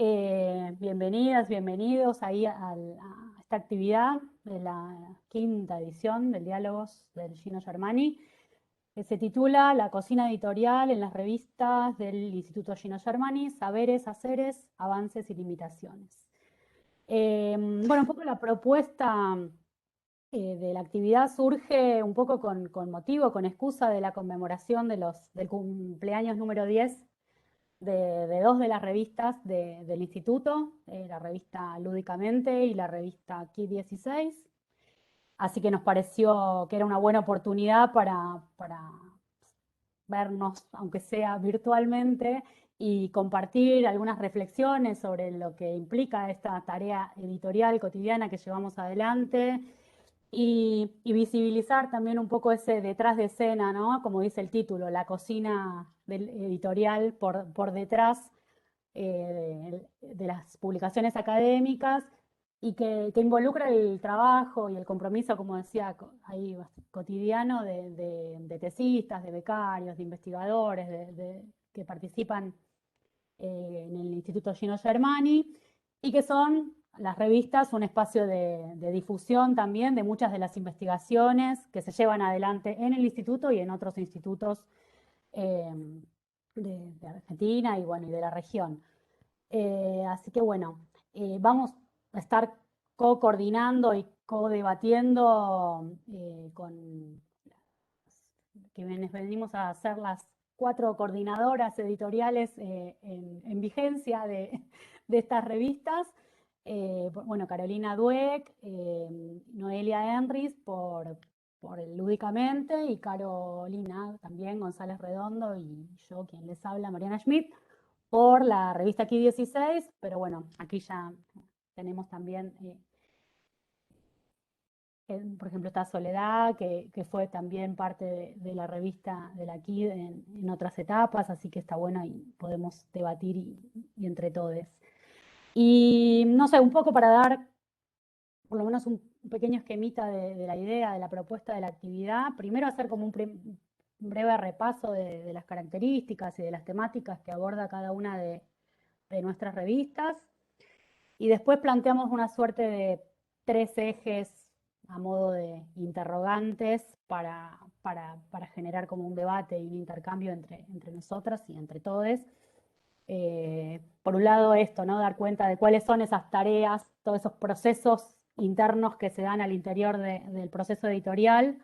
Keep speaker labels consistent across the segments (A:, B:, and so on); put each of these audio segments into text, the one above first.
A: Bienvenidas, bienvenidos ahí a esta actividad de la quinta edición del Diálogos del Gino Germani, que se titula La cocina editorial en las revistas del Instituto Gino Germani, Saberes, Haceres, Avances y Limitaciones. Bueno, un poco la propuesta de la actividad surge un poco con motivo, con excusa de la conmemoración del cumpleaños número 10 de dos de las revistas del instituto, la revista Lúdicamente y la revista Key 16. Así que nos pareció que era una buena oportunidad para vernos, aunque sea virtualmente, y compartir algunas reflexiones sobre lo que implica esta tarea editorial cotidiana que llevamos adelante y visibilizar también un poco ese detrás de escena, ¿no? Como dice el título, la cocina editorial por detrás de las publicaciones académicas y que involucra el trabajo y el compromiso, como decía, ahí cotidiano de tesistas, de becarios, de investigadores, que participan en el Instituto Gino Germani y que son las revistas un espacio de difusión también de muchas de las investigaciones que se llevan adelante en el instituto y en otros institutos de Argentina y, bueno, y de la región. Así que bueno, vamos a estar co-coordinando y co-debatiendo con quienes venimos a ser las 4 coordinadoras editoriales en vigencia de estas revistas. Bueno, Carolina Dueck, Noelia Enris por el Lúdicamente y Carolina también, González Redondo y yo, quien les habla, Mariana Schmidt, por la revista Key 16, pero bueno, aquí ya tenemos también, por ejemplo, está Soledad, que fue también parte de la revista de la Key en otras etapas, así que está bueno y podemos debatir y entre todos. Y no sé, un poco para dar por lo menos un pequeño esquemita de la idea, de la propuesta de la actividad, primero hacer como un breve repaso de las características y de las temáticas que aborda cada una de nuestras revistas. Y después planteamos una suerte de 3 ejes a modo de interrogantes para generar como un debate y un intercambio entre nosotras y entre todos. Por un lado esto, ¿no? Dar cuenta de cuáles son esas tareas, todos esos procesos internos que se dan al interior del proceso editorial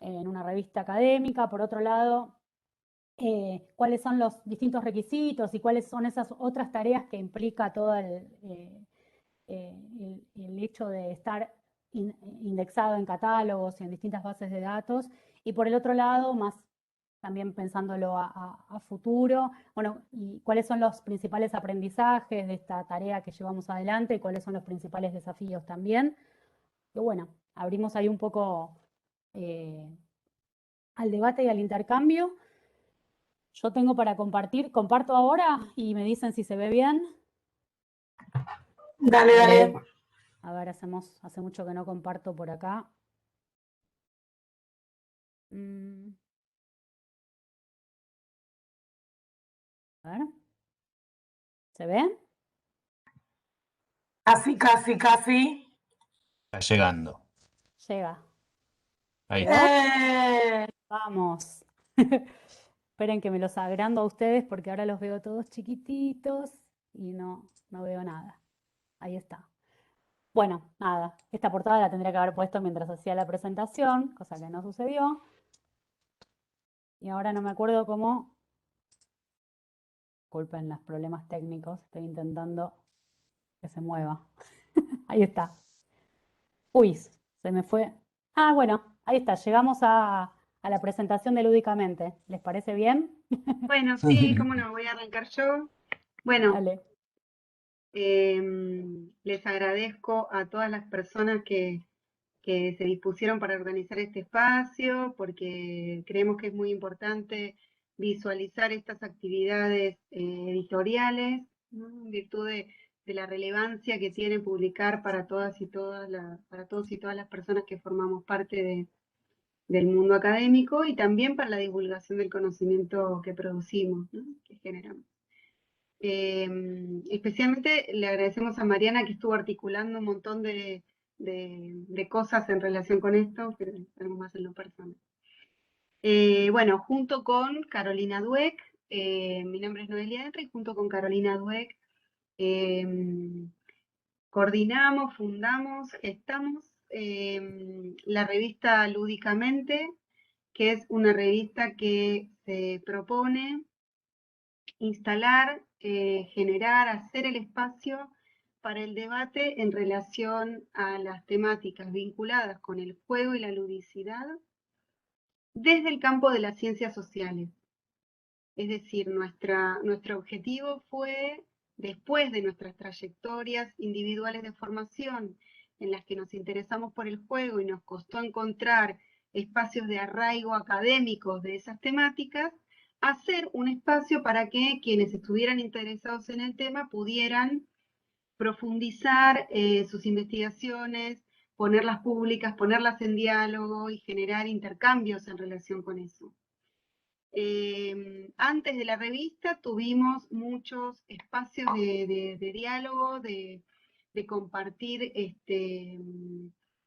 A: en una revista académica. Por otro lado, cuáles son los distintos requisitos y cuáles son esas otras tareas que implica todo el hecho de estar indexado en catálogos y en distintas bases de datos. Y por el otro lado, más también pensándolo a futuro, bueno, y cuáles son los principales aprendizajes de esta tarea que llevamos adelante y cuáles son los principales desafíos también. Y bueno, abrimos ahí un poco al debate y al intercambio. Yo tengo para compartir, comparto ahora y me dicen si se ve bien.
B: Dale, dale.
A: A ver, hace mucho que no comparto por acá. A ver. ¿Se ve?
B: Casi, casi, casi.
C: Está llegando.
A: Llega.
C: Ahí.
A: Vamos. Esperen que me los agrando a ustedes porque ahora los veo todos chiquititos y no veo nada. Ahí está. Bueno, nada. Esta portada la tendría que haber puesto mientras hacía la presentación, cosa que no sucedió. Y ahora no me acuerdo cómo. Disculpen los problemas técnicos. Estoy intentando que se mueva. Ahí está. Uy, se me fue. Ah, bueno, ahí está. Llegamos a la presentación de Lúdicamente. ¿Les parece bien?
D: Bueno, sí, cómo no, voy a arrancar yo. Bueno,
A: Dale.
D: les agradezco a todas las personas que se dispusieron para organizar este espacio, porque creemos que es muy importante visualizar estas actividades editoriales, ¿no? En virtud de la relevancia que tiene publicar para todas y para todos y todas las personas que formamos parte del mundo académico y también para la divulgación del conocimiento que producimos, ¿no? Que generamos. Especialmente le agradecemos a Mariana que estuvo articulando un montón de cosas en relación con esto, pero algo más en lo personal. Bueno, junto con Carolina Dweck, mi nombre es Noelia Henry, junto con Carolina Dweck coordinamos, fundamos, gestamos la revista Lúdicamente, que es una revista que se propone instalar, generar, hacer el espacio para el debate en relación a las temáticas vinculadas con el juego y la ludicidad desde el campo de las ciencias sociales. Es decir, nuestro objetivo fue, después de nuestras trayectorias individuales de formación, en las que nos interesamos por el juego y nos costó encontrar espacios de arraigo académicos de esas temáticas, hacer un espacio para que quienes estuvieran interesados en el tema pudieran profundizar sus investigaciones, ponerlas públicas, ponerlas en diálogo y generar intercambios en relación con eso. Antes de la revista tuvimos muchos espacios de diálogo, de compartir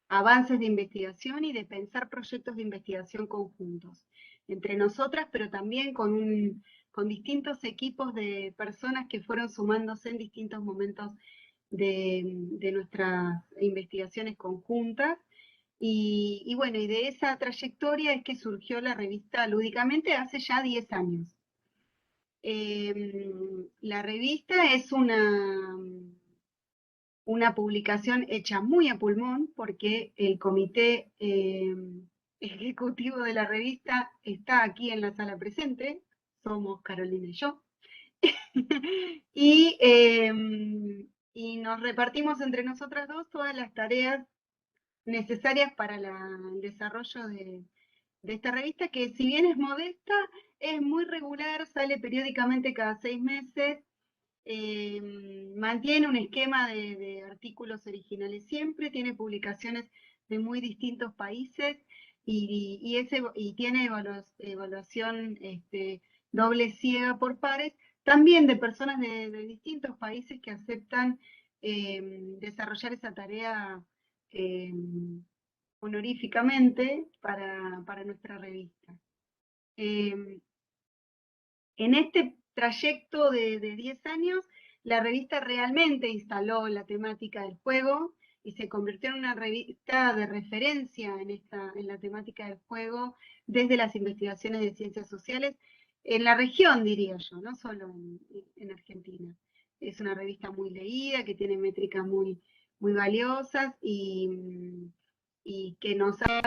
D: avances de investigación y de pensar proyectos de investigación conjuntos entre nosotras, pero también con distintos equipos de personas que fueron sumándose en distintos momentos de nuestras investigaciones conjuntas. Y bueno, y de esa trayectoria es que surgió la revista Lúdicamente hace ya 10 años. La revista es una publicación hecha muy a pulmón porque el comité ejecutivo de la revista está aquí en la sala presente, somos Carolina y yo. Y nos repartimos entre nosotras dos todas las tareas necesarias para el desarrollo de esta revista, que si bien es modesta, es muy regular, sale periódicamente cada 6 meses, mantiene un esquema de artículos originales siempre, tiene publicaciones de muy distintos países y tiene evaluación doble ciega por pares, también de personas de distintos países que aceptan desarrollar esa tarea honoríficamente para nuestra revista. En este trayecto de 10 años, la revista realmente instaló la temática del juego y se convirtió en una revista de referencia en la temática del juego desde las investigaciones de ciencias sociales en la región, diría yo, no solo en Argentina. Es una revista muy leída, que tiene métricas muy, muy valiosas y que nos ha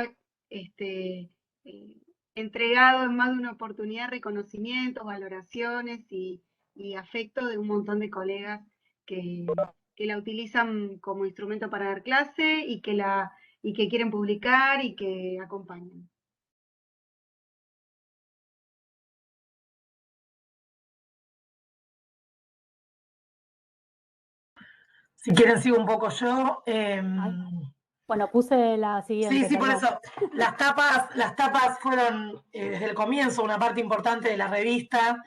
D: entregado en más de una oportunidad reconocimientos, valoraciones y afecto de un montón de colegas que la utilizan como instrumento para dar clase y que quieren publicar y que acompañan.
B: Si quieren sigo un poco yo.
A: Bueno, puse la siguiente.
B: Sí, por
A: perdón.
B: eso. Las tapas fueron desde el comienzo una parte importante de la revista.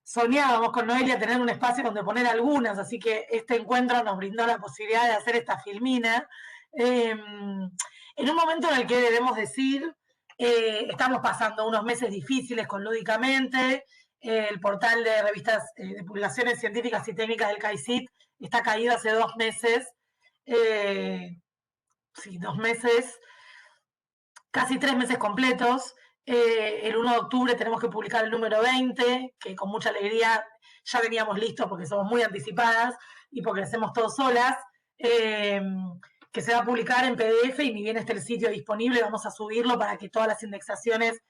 B: Soñábamos con Noelia tener un espacio donde poner algunas, así que este encuentro nos brindó la posibilidad de hacer esta filmina. En un momento en el que debemos decir, estamos pasando unos meses difíciles con Lúdicamente, el portal de revistas de publicaciones científicas y técnicas del CAICIT está caído hace 2 meses. Sí, 2 meses, casi 3 meses completos. El 1 de octubre tenemos que publicar el número 20, que con mucha alegría ya veníamos listos porque somos muy anticipadas y porque lo hacemos todos solas, que se va a publicar en PDF y ni bien esté el sitio disponible, vamos a subirlo para que todas las indexaciones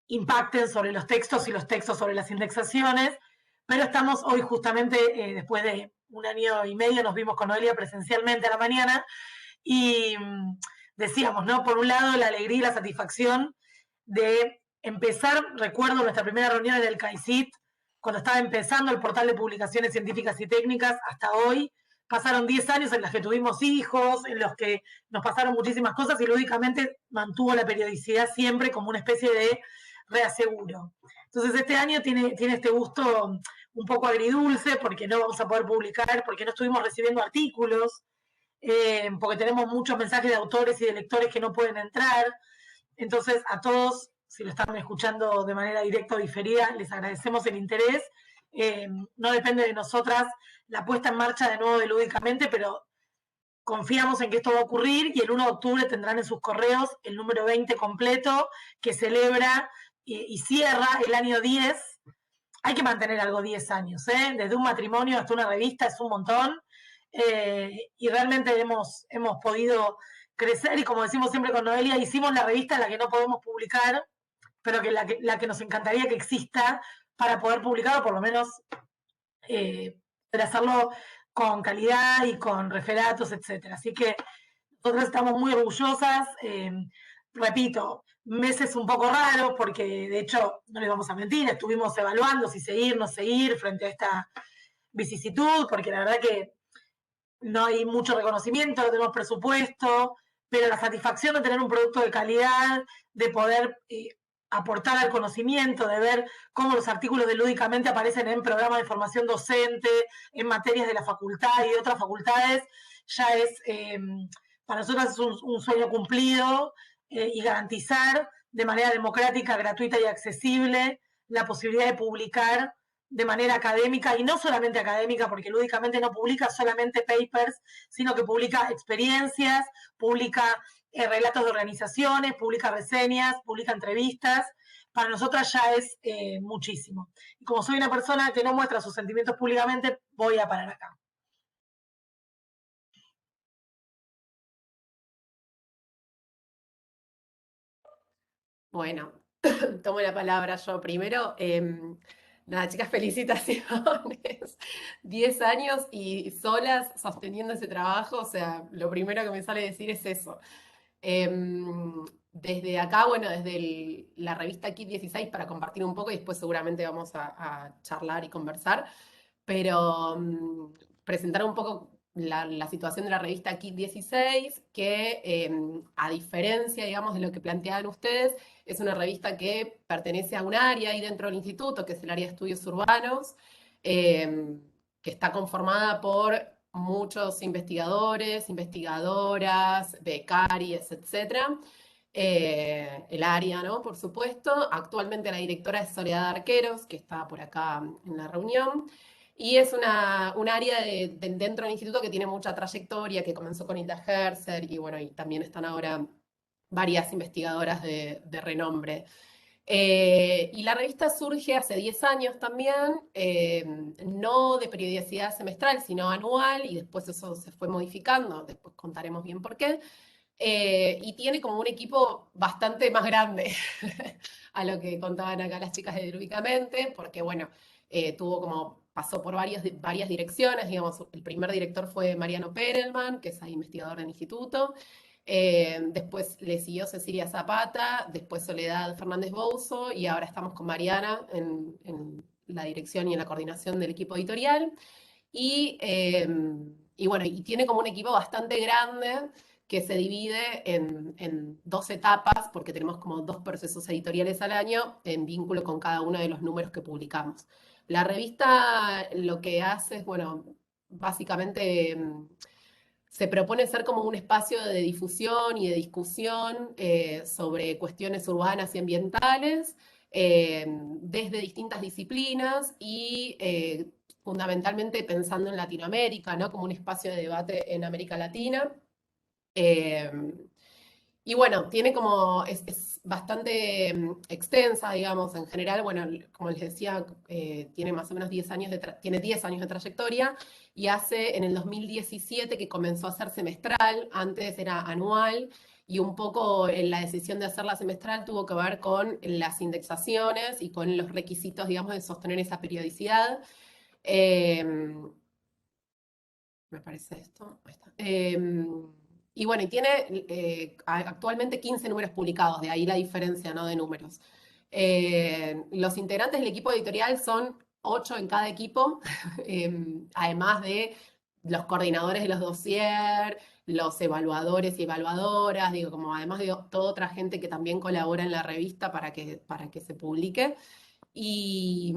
B: impacten sobre los textos y los textos sobre las indexaciones. Pero estamos hoy justamente, después de 1 año y medio, nos vimos con Noelia presencialmente a la mañana y decíamos, ¿no? Por un lado, la alegría y la satisfacción de empezar, recuerdo nuestra primera reunión en el CAICIT, cuando estaba empezando el portal de publicaciones científicas y técnicas, hasta hoy, pasaron 10 años en los que tuvimos hijos, en los que nos pasaron muchísimas cosas y lúdicamente mantuvo la periodicidad siempre como una especie de reaseguro. Entonces este año tiene este gusto un poco agridulce porque no vamos a poder publicar, porque no estuvimos recibiendo artículos, porque tenemos muchos mensajes de autores y de lectores que no pueden entrar. Entonces a todos, si lo están escuchando de manera directa o diferida, les agradecemos el interés. No depende de nosotras la puesta en marcha de nuevo de Lúdicamente, pero confiamos en que esto va a ocurrir y el 1 de octubre tendrán en sus correos el número 20 completo que celebra y cierra el año 10. Hay que mantener algo 10 años, desde un matrimonio hasta una revista es un montón, y realmente hemos podido crecer y como decimos siempre con Noelia, hicimos la revista en la que no podemos publicar, pero que la que nos encantaría que exista para poder publicar o por lo menos para hacerlo con calidad y con referatos, etcétera. Así que nosotros estamos muy orgullosas, repito, meses un poco raros porque de hecho, no les vamos a mentir, estuvimos evaluando si seguir, no seguir frente a esta vicisitud, porque la verdad que no hay mucho reconocimiento, no tenemos presupuesto, pero la satisfacción de tener un producto de calidad, de poder aportar al conocimiento, de ver cómo los artículos de Lúdicamente aparecen en programas de formación docente, en materias de la facultad y de otras facultades, ya es, para nosotros es un sueño cumplido, y garantizar de manera democrática, gratuita y accesible la posibilidad de publicar de manera académica, y no solamente académica, porque Lúdicamente no publica solamente papers, sino que publica experiencias, publica relatos de organizaciones, publica reseñas, publica entrevistas. Para nosotras ya es muchísimo. Y como soy una persona que no muestra sus sentimientos públicamente, voy a parar acá.
E: Bueno, tomo la palabra yo primero. Nada, chicas, felicitaciones. 10 años y solas sosteniendo ese trabajo, o sea, lo primero que me sale decir es eso. Desde acá, bueno, desde la revista Kit 16 para compartir un poco y después seguramente vamos a charlar y conversar, pero presentar un poco la situación de la revista Kit 16, que a diferencia, digamos, de lo que planteaban ustedes, es una revista que pertenece a un área ahí dentro del instituto, que es el área de estudios urbanos, que está conformada por muchos investigadores, investigadoras, becarias, etc. El área, ¿no? Por supuesto. Actualmente la directora es Soledad Arqueros, que está por acá en la reunión. Y es un área dentro del instituto que tiene mucha trayectoria, que comenzó con Hilda Herzer, y bueno, y también están ahora varias investigadoras de renombre. Y la revista surge hace 10 años también, no de periodicidad semestral, sino anual, y después eso se fue modificando, después contaremos bien por qué. Y tiene como un equipo bastante más grande a lo que contaban acá las chicas de Lúdicamente, porque bueno, pasó por varias direcciones, digamos, el primer director fue Mariano Perelman, que es ahí investigador del instituto, después le siguió Cecilia Zapata, después Soledad Fernández Bouzo, y ahora estamos con Mariana en la dirección y en la coordinación del equipo editorial, y bueno, y tiene como un equipo bastante grande, que se divide en 2 etapas, porque tenemos como 2 procesos editoriales al año en vínculo con cada uno de los números que publicamos. La revista lo que hace es, bueno, básicamente se propone ser como un espacio de difusión y de discusión sobre cuestiones urbanas y ambientales, desde distintas disciplinas y fundamentalmente pensando en Latinoamérica, ¿no? Como un espacio de debate en América Latina. Y bueno, tiene como, es bastante extensa, digamos, en general, bueno, como les decía, tiene más o menos 10 años tiene 10 años de trayectoria, y hace en el 2017 que comenzó a ser semestral, antes era anual, y un poco la decisión de hacerla semestral tuvo que ver con las indexaciones y con los requisitos, digamos, de sostener esa periodicidad. Me parece esto, ahí está. Y bueno, y tiene actualmente 15 números publicados, de ahí la diferencia, ¿no? De números. Los integrantes del equipo editorial son 8 en cada equipo, además de los coordinadores de los dossiers, los evaluadores y evaluadoras, digo, como además de toda otra gente que también colabora en la revista para que se publique. Y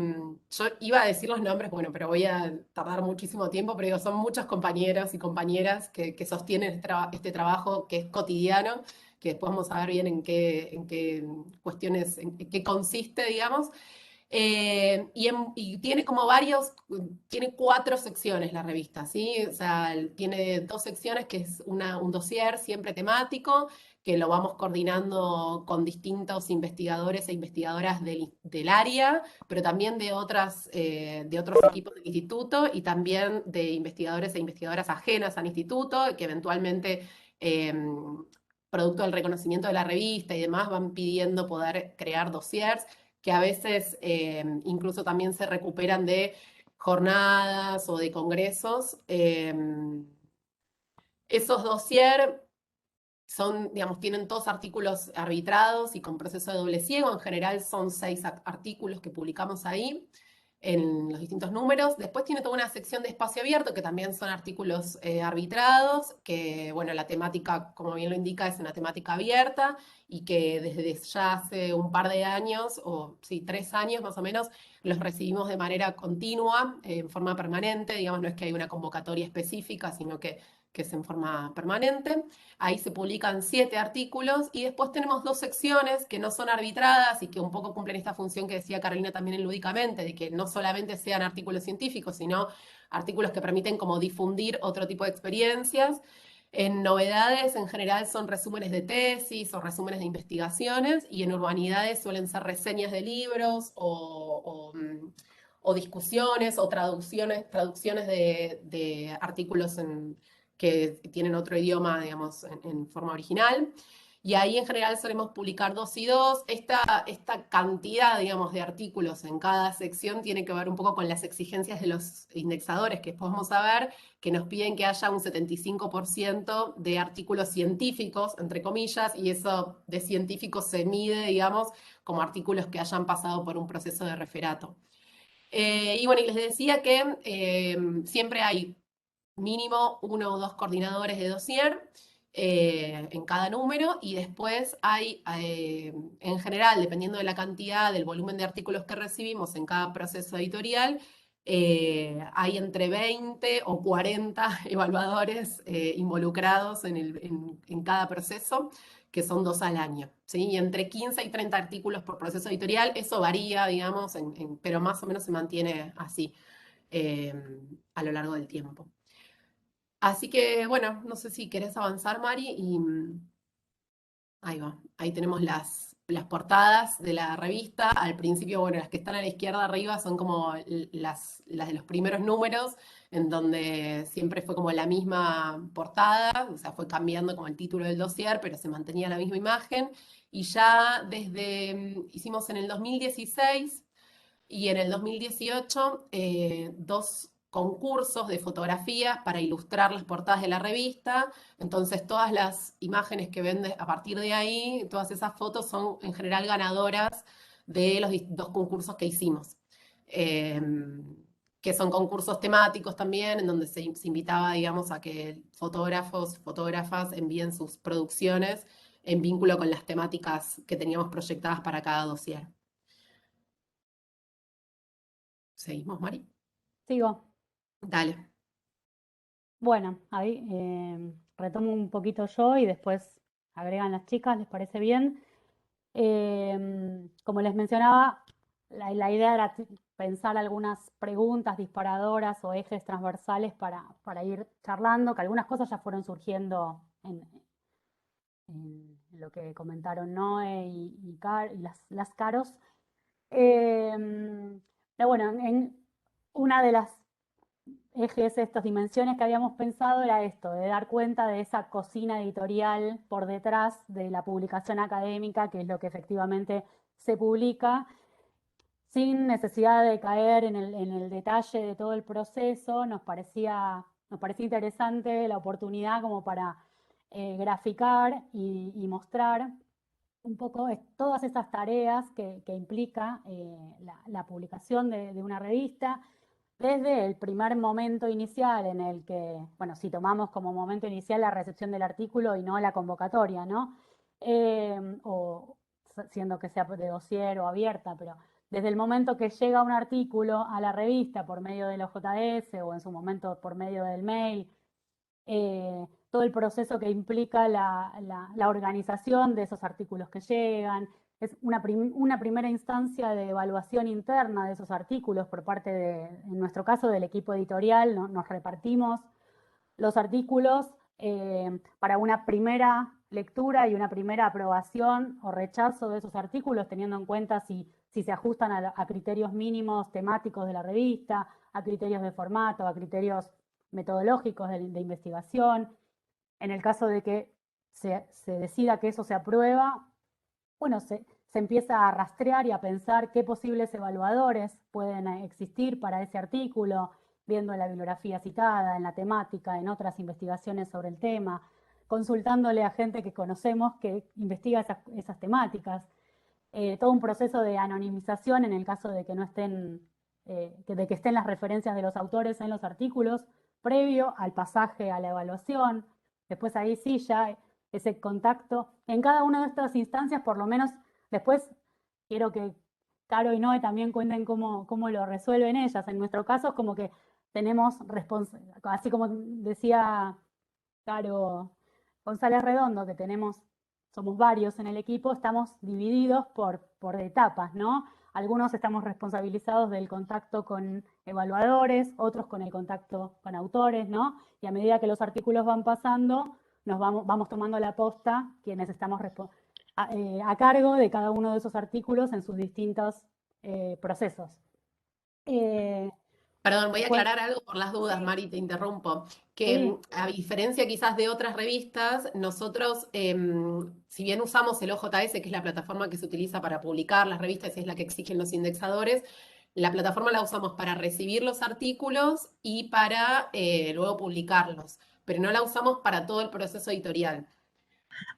E: yo iba a decir los nombres, bueno, pero voy a tardar muchísimo tiempo, pero digo, son muchos compañeros y compañeras que sostienen este trabajo que es cotidiano, que después vamos a ver bien en qué cuestiones, en qué consiste, digamos. Y tiene como tiene 4 secciones la revista, ¿sí? O sea, tiene 2 secciones, que es un dossier siempre temático, que lo vamos coordinando con distintos investigadores e investigadoras del área, pero también de otros equipos del instituto y también de investigadores e investigadoras ajenas al instituto, que eventualmente, producto del reconocimiento de la revista y demás, van pidiendo poder crear dossiers que a veces incluso también se recuperan de jornadas o de congresos. Esos dossiers son, digamos, tienen todos artículos arbitrados y con proceso de doble ciego. En general son 6 artículos que publicamos ahí en los distintos números. Después tiene toda una sección de espacio abierto, que también son artículos arbitrados, que, bueno, la temática, como bien lo indica, es una temática abierta y que desde ya hace un par de años, o sí, 3 años más o menos, los recibimos de manera continua, en forma permanente. Digamos, no es que hay una convocatoria específica, sino que es en forma permanente. Ahí se publican 7 artículos y después tenemos 2 secciones que no son arbitradas y que un poco cumplen esta función que decía Carolina también en Lúdicamente, de que no solamente sean artículos científicos, sino artículos que permiten como difundir otro tipo de experiencias. En novedades, en general, son resúmenes de tesis o resúmenes de investigaciones, y en urbanidades suelen ser reseñas de libros o discusiones o traducciones de artículos que tienen otro idioma, digamos, en forma original. Y ahí en general solemos publicar 2 y 2. Esta cantidad, digamos, de artículos en cada sección tiene que ver un poco con las exigencias de los indexadores, que después vamos a ver, que nos piden que haya un 75% de artículos científicos, entre comillas, y eso de científicos se mide, digamos, como artículos que hayan pasado por un proceso de referato. Y bueno, y les decía que siempre hay mínimo 1 o 2 coordinadores de dossier en cada número, y después hay, en general, dependiendo de la cantidad, del volumen de artículos que recibimos en cada proceso editorial, hay entre 20 o 40 evaluadores involucrados en cada proceso, que son 2 al año, ¿sí? Y entre 15 y 30 artículos por proceso editorial. Eso varía, digamos, pero más o menos se mantiene así eh, a lo largo del tiempo. Así que, bueno, no sé si querés avanzar, Mari, y ahí va. Ahí tenemos las portadas de la revista. Al principio, bueno, las que están a la izquierda arriba son como las de los primeros números, en donde siempre fue como la misma portada, o sea, fue cambiando como el título del dossier, pero se mantenía la misma imagen. Y ya hicimos en el 2016 y en el 2018 2 concursos de fotografía para ilustrar las portadas de la revista. Entonces, todas las imágenes que ven a partir de ahí, todas esas fotos son en general ganadoras de los 2 concursos que hicimos. Que son concursos temáticos también, en donde se invitaba, digamos, a que fotógrafos, fotógrafas envíen sus producciones en vínculo con las temáticas que teníamos proyectadas para cada dossier. ¿Seguimos, Mari?
A: Sigo.
E: Dale.
A: Bueno, ahí retomo un poquito yo y después agregan las chicas, ¿les parece bien? Como les mencionaba, la idea era pensar algunas preguntas disparadoras o ejes transversales para ir charlando, que algunas cosas ya fueron surgiendo en lo que comentaron Noé y las Caros. Pero bueno, en una de las ejes, estas dimensiones que habíamos pensado era esto, de dar cuenta de esa cocina editorial por detrás de la publicación académica, que es lo que efectivamente se publica, sin necesidad de caer en el detalle de todo el proceso. Nos parecía interesante la oportunidad como para graficar y mostrar un poco todas esas tareas que implica la publicación de una revista. desde el primer momento inicial en el que, bueno, si tomamos como momento inicial la recepción del artículo y no la convocatoria, ¿no? O siendo que sea de dossier o abierta, pero desde el momento que llega un artículo a la revista por medio de los JS o en su momento por medio del mail, todo el proceso que implica la organización de esos artículos que llegan. Es una primera instancia de evaluación interna de esos artículos por parte en nuestro caso, del equipo editorial. Nos repartimos los artículos para una primera lectura y una primera aprobación o rechazo de esos artículos, teniendo en cuenta si se ajustan a criterios mínimos temáticos de la revista, a criterios de formato, a criterios metodológicos de investigación. En el caso de que se decida que eso se aprueba, bueno, se empieza a rastrear y a pensar qué posibles evaluadores pueden existir para ese artículo, viendo en la bibliografía citada, en la temática, en otras investigaciones sobre el tema, consultándole a gente que conocemos que investiga esas temáticas. Todo un proceso de anonimización en el caso de que no estén, de que estén las referencias de los autores en los artículos, previo al pasaje a la evaluación. Después ahí sí ya ese contacto. En cada una de estas instancias, por lo menos, después quiero que Caro y Noé también cuenten cómo lo resuelven ellas. En nuestro caso es como que tenemos así como decía Caro González Redondo, que somos varios en el equipo, estamos divididos por etapas, ¿no? Algunos estamos responsabilizados del contacto con evaluadores, otros con el contacto con autores, ¿no? Y a medida que los artículos van pasando, nos vamos tomando la posta quienes estamos a cargo de cada uno de esos artículos en sus distintos procesos.
E: Perdón, voy a aclarar algo por las dudas, Mari, te interrumpo. Que
A: Sí.
E: a diferencia quizás de otras revistas, nosotros, si bien usamos el OJS, que es la plataforma que se utiliza para publicar las revistas y es la que exigen los indexadores, la plataforma la usamos para recibir los artículos y para luego publicarlos, pero no la usamos para todo el proceso editorial.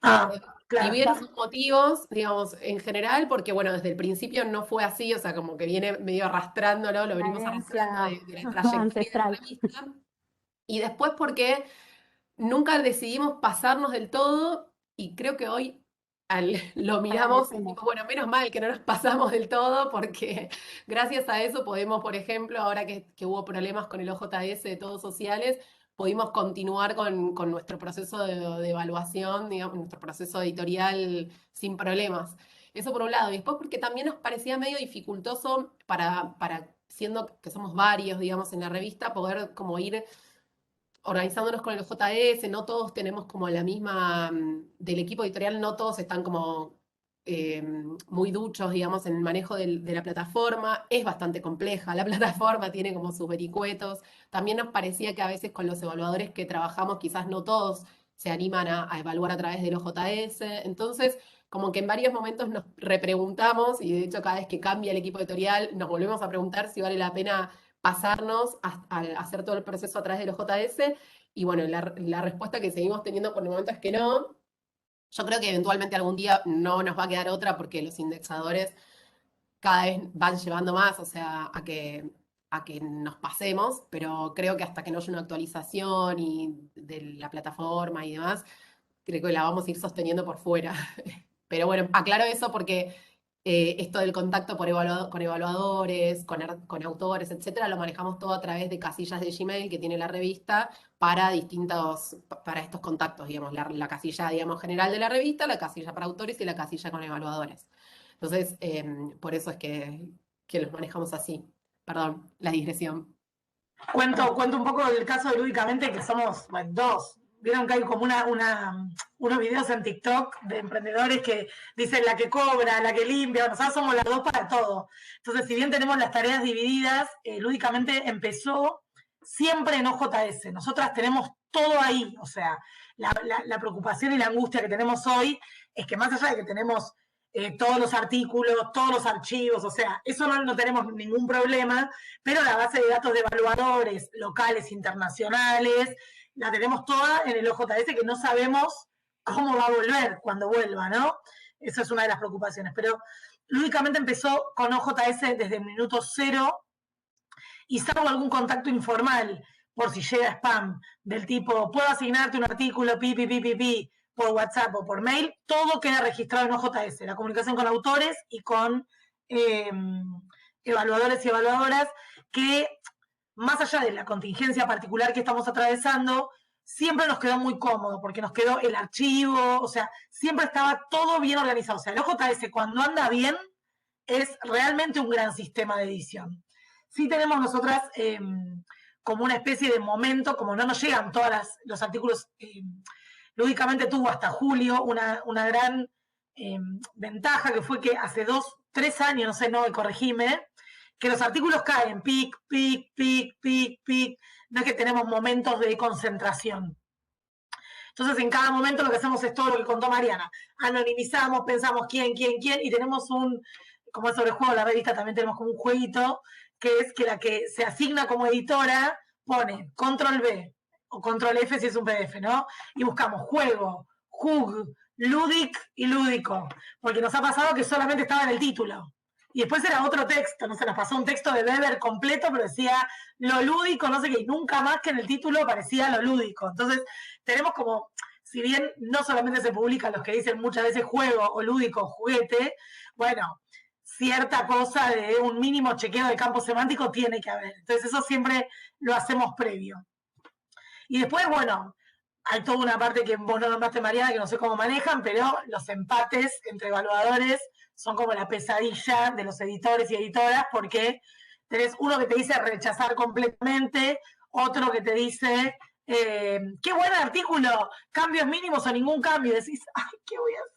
B: Ah, claro.
E: Diversos motivos, digamos, en general, porque bueno, desde el principio no fue así, o sea, como que viene medio arrastrándolo, lo venimos arrastrando de la trayectoria
A: ancestral.
E: de la revista. Y después porque nunca decidimos pasarnos del todo, y creo que hoy lo miramos y decimos, bueno, menos mal que no nos pasamos del todo, porque gracias a eso podemos, por ejemplo, ahora que hubo problemas con el OJS de todos sociales, pudimos continuar con nuestro proceso de evaluación, digamos, nuestro proceso editorial sin problemas. Eso por un lado. Y después porque también nos parecía medio dificultoso siendo que somos varios, digamos, en la revista, poder como ir organizándonos con el JS, no todos tenemos como la misma, del equipo editorial, no todos están como muy duchos, digamos, en el manejo de la plataforma. Es bastante compleja la plataforma, tiene como sus vericuetos. También nos parecía que a veces con los evaluadores que trabajamos, quizás no todos se animan a evaluar a través del OJS. Entonces, como que en varios momentos nos repreguntamos, y de hecho cada vez que cambia el equipo editorial, nos volvemos a preguntar si vale la pena pasarnos a hacer todo el proceso a través de los JS, y bueno, la respuesta que seguimos teniendo por el momento es que no. Yo creo que eventualmente algún día no nos va a quedar otra porque los indexadores cada vez van llevando más, o sea, a que nos pasemos, pero creo que hasta que no haya una actualización de la plataforma y demás, creo que la vamos a ir sosteniendo por fuera. Pero bueno, aclaro eso porque esto del contacto con evaluadores, con autores, etcétera, lo manejamos todo a través de casillas de Gmail que tiene la revista para estos contactos, digamos, la casilla, digamos, general de la revista, la casilla para autores y la casilla con evaluadores. Entonces, por eso es que los manejamos así. Perdón, la digresión.
B: Cuento un poco del caso de Lúdicamente, que somos dos. Vieron que hay como unos videos en TikTok de emprendedores que dicen la que cobra, la que limpia, nosotros somos las dos para todo. Entonces, si bien tenemos las tareas divididas, Lúdicamente empezó siempre en OJS. Nosotras tenemos todo ahí, o sea, la preocupación y la angustia que tenemos hoy es que más allá de que tenemos todos los artículos, todos los archivos, o sea, eso no tenemos ningún problema, pero la base de datos de evaluadores locales, internacionales, la tenemos toda en el OJS, que no sabemos cómo va a volver cuando vuelva, ¿no? Esa es una de las preocupaciones. Pero Lúdicamente empezó con OJS desde el minuto cero, y salvo algún contacto informal, por si llega spam, del tipo, puedo asignarte un artículo, por WhatsApp o por mail, todo queda registrado en OJS, la comunicación con autores y con evaluadores y evaluadoras, que más allá de la contingencia particular que estamos atravesando, siempre nos quedó muy cómodo, porque nos quedó el archivo, o sea, siempre estaba todo bien organizado. O sea, el OJS cuando anda bien es realmente un gran sistema de edición. Sí tenemos nosotras como una especie de momento, como no nos llegan todos los artículos, lúdicamente tuvo hasta julio una gran ventaja, que fue que hace 3 años, no sé, no, corregime, que los artículos caen, pic, no es que tenemos momentos de concentración. Entonces, en cada momento lo que hacemos es todo lo que contó Mariana. Anonimizamos, pensamos quién, y tenemos como es sobre juego, la revista también tenemos como un jueguito, que es que la que se asigna como editora pone control B o control F si es un PDF, ¿no? Y buscamos juego, jug, lúdic y lúdico, porque nos ha pasado que solamente estaba en el título. Y después era otro texto, no sé, nos pasó un texto de Weber completo, pero decía lo lúdico, no sé qué, y nunca más que en el título aparecía lo lúdico. Entonces, tenemos como, si bien no solamente se publican los que dicen muchas veces juego o lúdico o juguete, bueno, cierta cosa de un mínimo chequeo de campo semántico tiene que haber. Entonces, eso siempre lo hacemos previo. Y después, bueno, hay toda una parte que vos no nombraste, Mariana, que no sé cómo manejan, pero los empates entre evaluadores son como la pesadilla de los editores y editoras, porque tenés uno que te dice rechazar completamente, otro que te dice, qué buen artículo, cambios mínimos o ningún cambio, y decís, ay, ¿qué voy a hacer?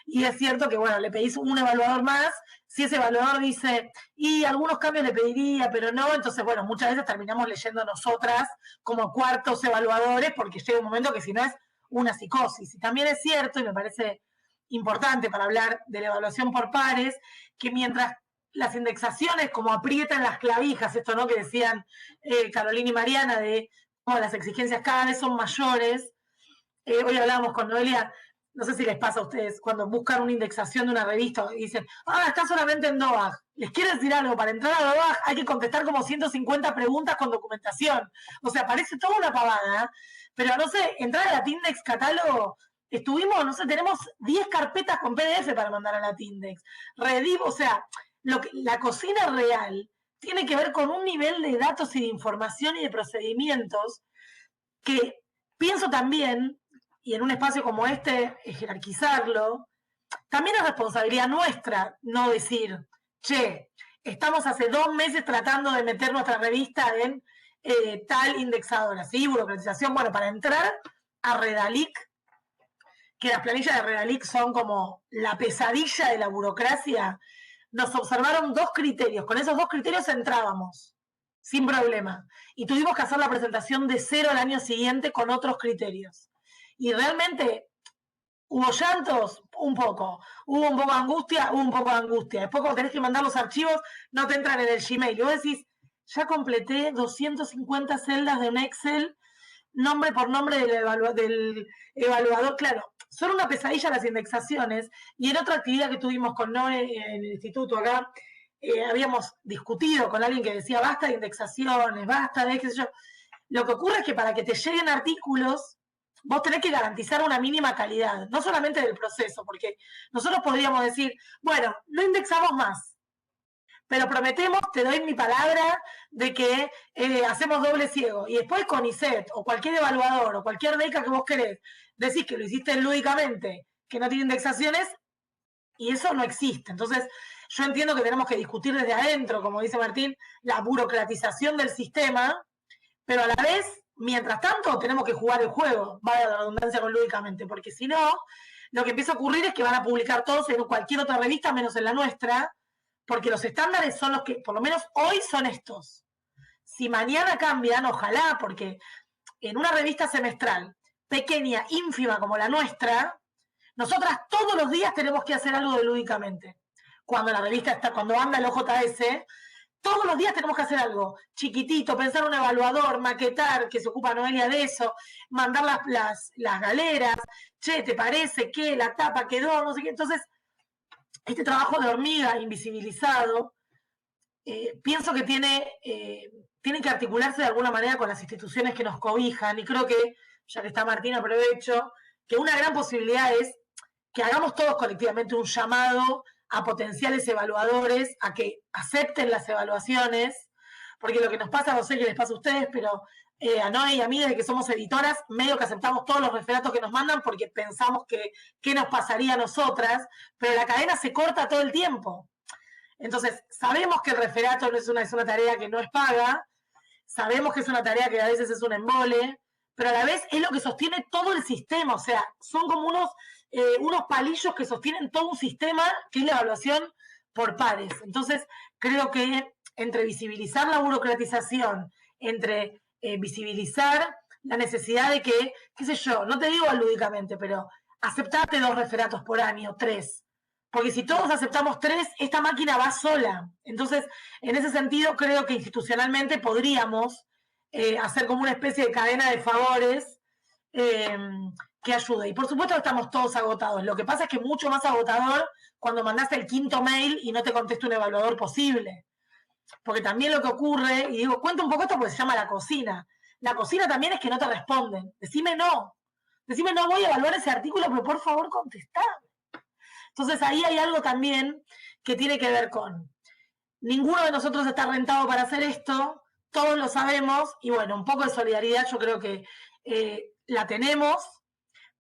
B: Y es cierto que, bueno, le pedís un evaluador más, si ese evaluador dice, y algunos cambios le pediría, pero no, entonces, bueno, muchas veces terminamos leyendo nosotras como cuartos evaluadores, porque llega un momento que si no es una psicosis. Y también es cierto, y me parece importante para hablar de la evaluación por pares, que mientras las indexaciones como aprietan las clavijas, esto no que decían Carolina y Mariana, de cómo las exigencias cada vez son mayores, hoy hablábamos con Noelia, no sé si les pasa a ustedes, cuando buscan una indexación de una revista y dicen, está solamente en DOAG. Les quiero decir algo, para entrar a DOAG hay que contestar como 150 preguntas con documentación. O sea, parece toda una pavada, pero no sé, entrar a Latindex catálogo, estuvimos, no sé, tenemos 10 carpetas con PDF para mandar a Latindex. Rediv, o sea, la cocina real tiene que ver con un nivel de datos y de información y de procedimientos que pienso también, y en un espacio como este, jerarquizarlo, también es responsabilidad nuestra no decir, che, estamos hace 2 meses tratando de meter nuestra revista en tal indexadora, ¿sí? Burocratización, bueno, para entrar a Redalic, que las planillas de Redalic son como la pesadilla de la burocracia, nos observaron 2 criterios, con esos 2 criterios entrábamos, sin problema, y tuvimos que hacer la presentación de 0 al año siguiente con otros criterios. Y realmente hubo llantos, un poco. Hubo un poco de angustia, Después cuando tenés que mandar los archivos, no te entran en el Gmail. Y vos decís, ya completé 250 celdas de un Excel, nombre por nombre del evaluador. Claro, son una pesadilla las indexaciones. Y en otra actividad que tuvimos con Noé en el instituto acá, habíamos discutido con alguien que decía, basta de indexaciones, basta de qué sé yo. Lo que ocurre es que para que te lleguen artículos, vos tenés que garantizar una mínima calidad, no solamente del proceso, porque nosotros podríamos decir, bueno, no indexamos más, pero prometemos, te doy mi palabra, de que hacemos doble ciego, y después CONICET, o cualquier evaluador, o cualquier beca que vos querés, decís que lo hiciste lúdicamente, que no tiene indexaciones, y eso no existe. Entonces, yo entiendo que tenemos que discutir desde adentro, como dice Martín, la burocratización del sistema, pero a la vez, mientras tanto, tenemos que jugar el juego, vaya la redundancia con lúdicamente, porque si no, lo que empieza a ocurrir es que van a publicar todos en cualquier otra revista, menos en la nuestra, porque los estándares son los que, por lo menos hoy, son estos. Si mañana cambian, ojalá, porque en una revista semestral pequeña, ínfima como la nuestra, nosotras todos los días tenemos que hacer algo de lúdicamente. Cuando la revista está, cuando anda el OJS, todos los días tenemos que hacer algo chiquitito, pensar un evaluador, maquetar, que se ocupa Noelia de eso, mandar las galeras, che, ¿te parece que la tapa quedó? No sé qué. Entonces, este trabajo de hormiga invisibilizado pienso que tiene que articularse de alguna manera con las instituciones que nos cobijan, y creo que, ya que está Martín, aprovecho, que una gran posibilidad es que hagamos todos colectivamente un llamado a potenciales evaluadores a que acepten las evaluaciones, porque lo que nos pasa, no sé qué les pasa a ustedes, pero a Noé y a mí, desde que somos editoras, medio que aceptamos todos los referatos que nos mandan porque pensamos que qué nos pasaría a nosotras, pero la cadena se corta todo el tiempo. Entonces, sabemos que el referato no es una tarea que no es paga, sabemos que es una tarea que a veces es un embole, pero a la vez es lo que sostiene todo el sistema, o sea, son como unos palillos que sostienen todo un sistema que es la evaluación por pares. Entonces, creo que entre visibilizar la burocratización, entre visibilizar la necesidad de que, qué sé yo, no te digo lúdicamente, pero aceptate 2 referatos por año, 3. Porque si todos aceptamos 3, esta máquina va sola. Entonces, en ese sentido, creo que institucionalmente podríamos hacer como una especie de cadena de favores que ayude. Y por supuesto que estamos todos agotados. Lo que pasa es que es mucho más agotador cuando mandaste el 5º mail y no te contesta un evaluador posible. Porque también lo que ocurre, y digo, cuento un poco esto porque se llama la cocina. La cocina también es que no te responden. Decime no, voy a evaluar ese artículo, pero por favor contestame. Entonces ahí hay algo también que tiene que ver con, ninguno de nosotros está rentado para hacer esto, todos lo sabemos, y bueno, un poco de solidaridad yo creo que la tenemos,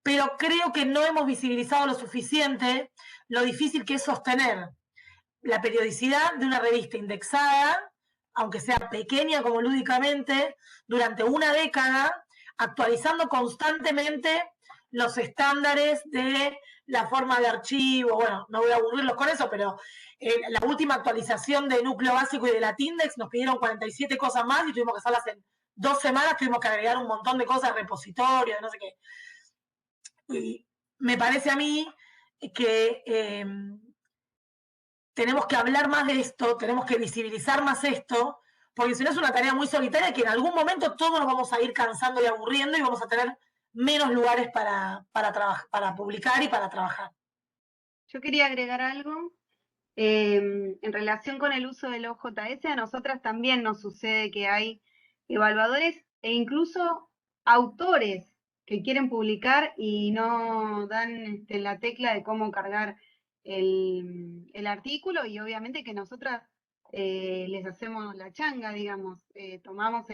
B: pero creo que no hemos visibilizado lo suficiente lo difícil que es sostener la periodicidad de una revista indexada, aunque sea pequeña como lúdicamente, durante una década, actualizando constantemente los estándares de la forma de archivo. Bueno, no voy a aburrirlos con eso, pero la última actualización de núcleo básico y de la Tindex nos pidieron 47 cosas más y tuvimos que hacerlas en 2 semanas, tuvimos que agregar un montón de cosas, repositorios, no sé qué. Y me parece a mí que tenemos que hablar más de esto, tenemos que visibilizar más esto, porque si no es una tarea muy solitaria que en algún momento todos nos vamos a ir cansando y aburriendo y vamos a tener menos lugares para publicar y para trabajar.
D: Yo quería agregar algo. En relación con el uso del OJS, a nosotras también nos sucede que hay evaluadores e incluso autores que quieren publicar y no dan la tecla de cómo cargar el artículo, y obviamente que nosotras les hacemos la changa, digamos, tomamos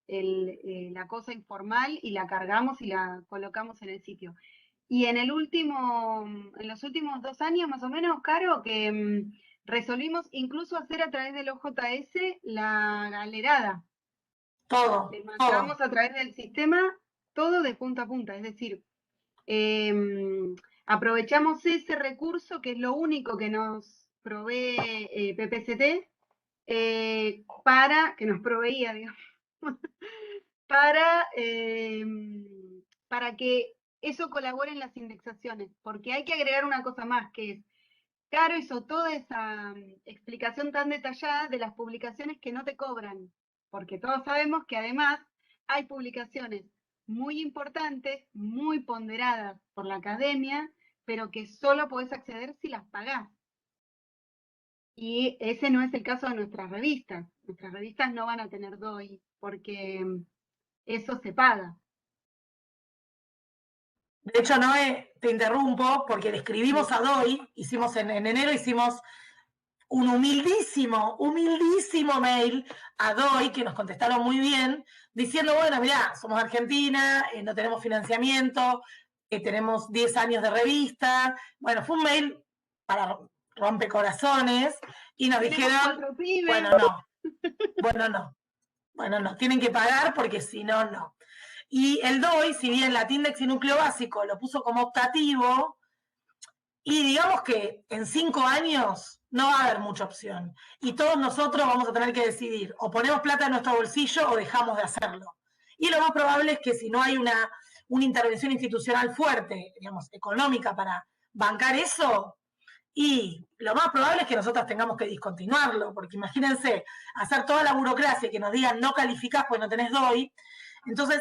D: la cosa informal y la cargamos y la colocamos en el sitio. Y en los últimos 2 años más o menos, Caro, que resolvimos incluso hacer a través del OJS la galerada.
B: Todo.
D: Le mandamos a través del sistema todo de punta a punta, es decir, aprovechamos ese recurso que es lo único que nos provee PPCT, que nos proveía, digamos, para que eso colabore en las indexaciones, porque hay que agregar una cosa más, que es, Caro hizo toda esa explicación tan detallada de las publicaciones que no te cobran, porque todos sabemos que además hay publicaciones muy importantes, muy ponderadas por la academia, pero que solo podés acceder si las pagás. Y ese no es el caso de nuestras revistas. Nuestras revistas no van a tener DOI, porque eso se paga.
B: De hecho, Noé, te interrumpo porque le escribimos a DOI, en enero hicimos un humildísimo mail a DOI, que nos contestaron muy bien, diciendo, bueno, mirá, somos Argentina, no tenemos financiamiento, tenemos 10 años de revista. Bueno, fue un mail para rompecorazones, y nos dijeron, bueno, no, tienen que pagar porque si no, no. Y el DOI, si bien la Tindex y núcleo básico lo puso como optativo, y digamos que en 5 años no va a haber mucha opción. Y todos nosotros vamos a tener que decidir, o ponemos plata en nuestro bolsillo o dejamos de hacerlo. Y lo más probable es que si no hay una intervención institucional fuerte, digamos, económica para bancar eso, y lo más probable es que nosotros tengamos que discontinuarlo, porque imagínense, hacer toda la burocracia y que nos digan no calificás pues no tenés DOI. Entonces,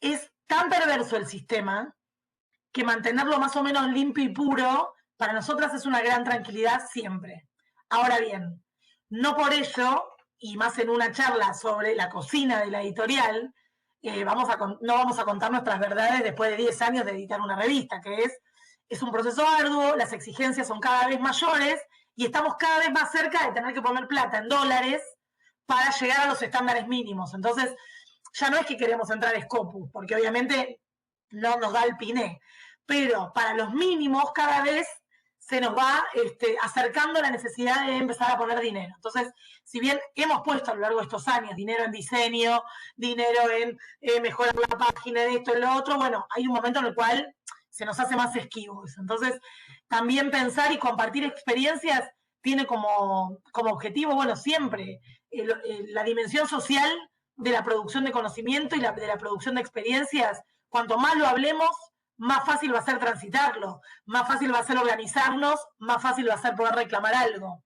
B: es tan perverso el sistema que mantenerlo más o menos limpio y puro para nosotras es una gran tranquilidad siempre. Ahora bien, No por ello, y más en una charla sobre la cocina de la editorial, no vamos a contar nuestras verdades después de 10 años de editar una revista, que es un proceso arduo, las exigencias son cada vez mayores y estamos cada vez más cerca de tener que poner plata en dólares para llegar a los estándares mínimos. Entonces, ya no es que queremos entrar a Scopus, porque obviamente no nos da el piné, pero para los mínimos cada vez se nos va acercando la necesidad de empezar a poner dinero. Entonces, si bien hemos puesto a lo largo de estos años dinero en diseño, dinero en mejorar la página, de esto y lo otro, bueno, hay un momento en el cual se nos hace más esquivo eso. Entonces, también pensar y compartir experiencias tiene como objetivo, bueno, siempre la dimensión social de la producción de conocimiento y de la producción de experiencias. Cuanto más lo hablemos, más fácil va a ser transitarlo, más fácil va a ser organizarnos, más fácil va a ser poder reclamar algo.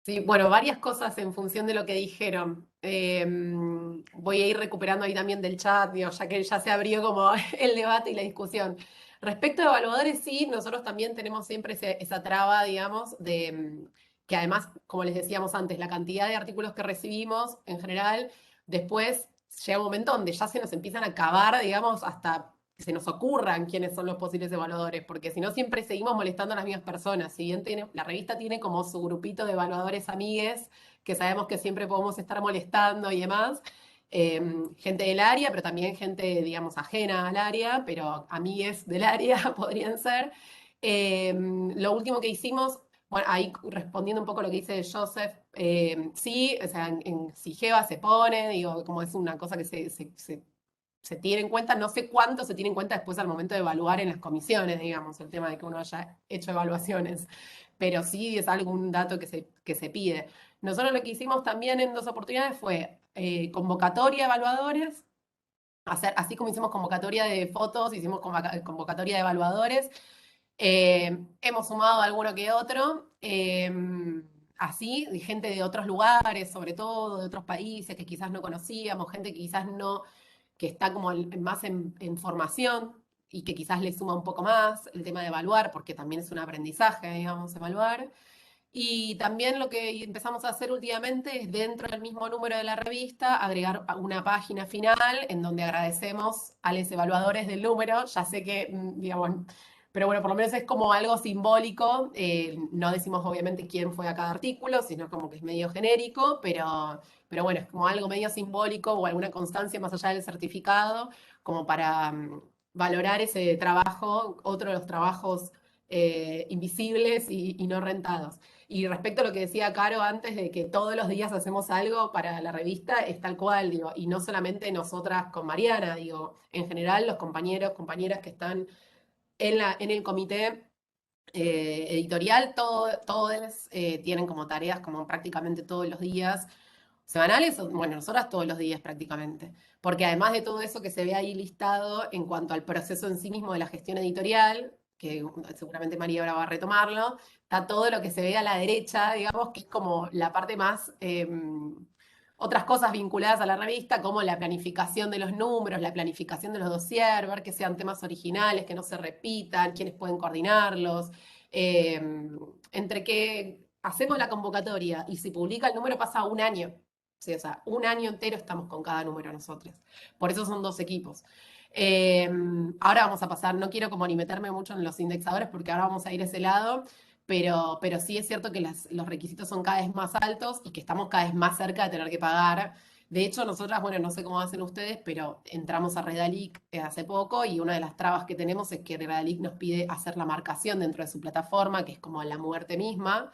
E: Sí, bueno, varias cosas en función de lo que dijeron. Voy a ir recuperando ahí también del chat, digo, ya que ya se abrió como el debate y la discusión. Respecto a evaluadores, sí, nosotros también tenemos siempre esa traba, digamos, de que además, como les decíamos antes, la cantidad de artículos que recibimos en general, después llega un momento donde ya se nos empiezan a acabar, digamos, hasta que se nos ocurran quiénes son los posibles evaluadores, porque si no siempre seguimos molestando a las mismas personas. Si bien la revista tiene como su grupito de evaluadores amigues, que sabemos que siempre podemos estar molestando y demás, gente del área, pero también gente, digamos, ajena al área, pero amigues del área podrían ser. Lo último que hicimos, bueno, ahí respondiendo un poco a lo que dice Joseph, sí, o sea, en Sigeva se pone, digo, como es una cosa que se tiene en cuenta, no sé cuánto se tiene en cuenta después al momento de evaluar en las comisiones, digamos, el tema de que uno haya hecho evaluaciones, pero sí es algún dato que se pide. Nosotros lo que hicimos también en 2 oportunidades fue convocatoria de evaluadores, así como hicimos convocatoria de fotos, hicimos convocatoria de evaluadores. Hemos sumado alguno que otro, así, de gente de otros lugares, sobre todo de otros países que quizás no conocíamos, gente que quizás no, que está como más en formación y que quizás le suma un poco más el tema de evaluar, porque también es un aprendizaje, digamos, evaluar. Y también lo que empezamos a hacer últimamente es dentro del mismo número de la revista agregar una página final en donde agradecemos a los evaluadores del número. Ya sé que, digamos, pero bueno, por lo menos es como algo simbólico. No decimos obviamente quién fue a cada artículo, sino como que es medio genérico, pero bueno, es como algo medio simbólico o alguna constancia más allá del certificado, como para valorar ese trabajo, otro de los trabajos invisibles y no rentados. Y respecto a lo que decía Caro antes de que todos los días hacemos algo para la revista, es tal cual, digo, y no solamente nosotras con Mariana, digo, en general los compañeros, compañeras que están en el comité editorial, todos tienen como tareas como prácticamente todos los días, semanales, bueno, nosotras todos los días prácticamente, porque además de todo eso que se ve ahí listado en cuanto al proceso en sí mismo de la gestión editorial, que seguramente María ahora va a retomarlo, está todo lo que se ve a la derecha, digamos, que es como la parte más, otras cosas vinculadas a la revista, como la planificación de los números, la planificación de los dossiers, ver que sean temas originales, que no se repitan, quiénes pueden coordinarlos, entre que hacemos la convocatoria y si publica el número pasa un año. Sí, o sea, un año entero estamos con cada número nosotros. Por eso son 2 equipos. Ahora vamos a pasar, no quiero como ni meterme mucho en los indexadores porque ahora vamos a ir a ese lado, pero sí es cierto que los requisitos son cada vez más altos y que estamos cada vez más cerca de tener que pagar. De hecho, nosotras, bueno, no sé cómo hacen ustedes, pero entramos a Redalic hace poco y una de las trabas que tenemos es que Redalic nos pide hacer la marcación dentro de su plataforma, que es como la muerte misma.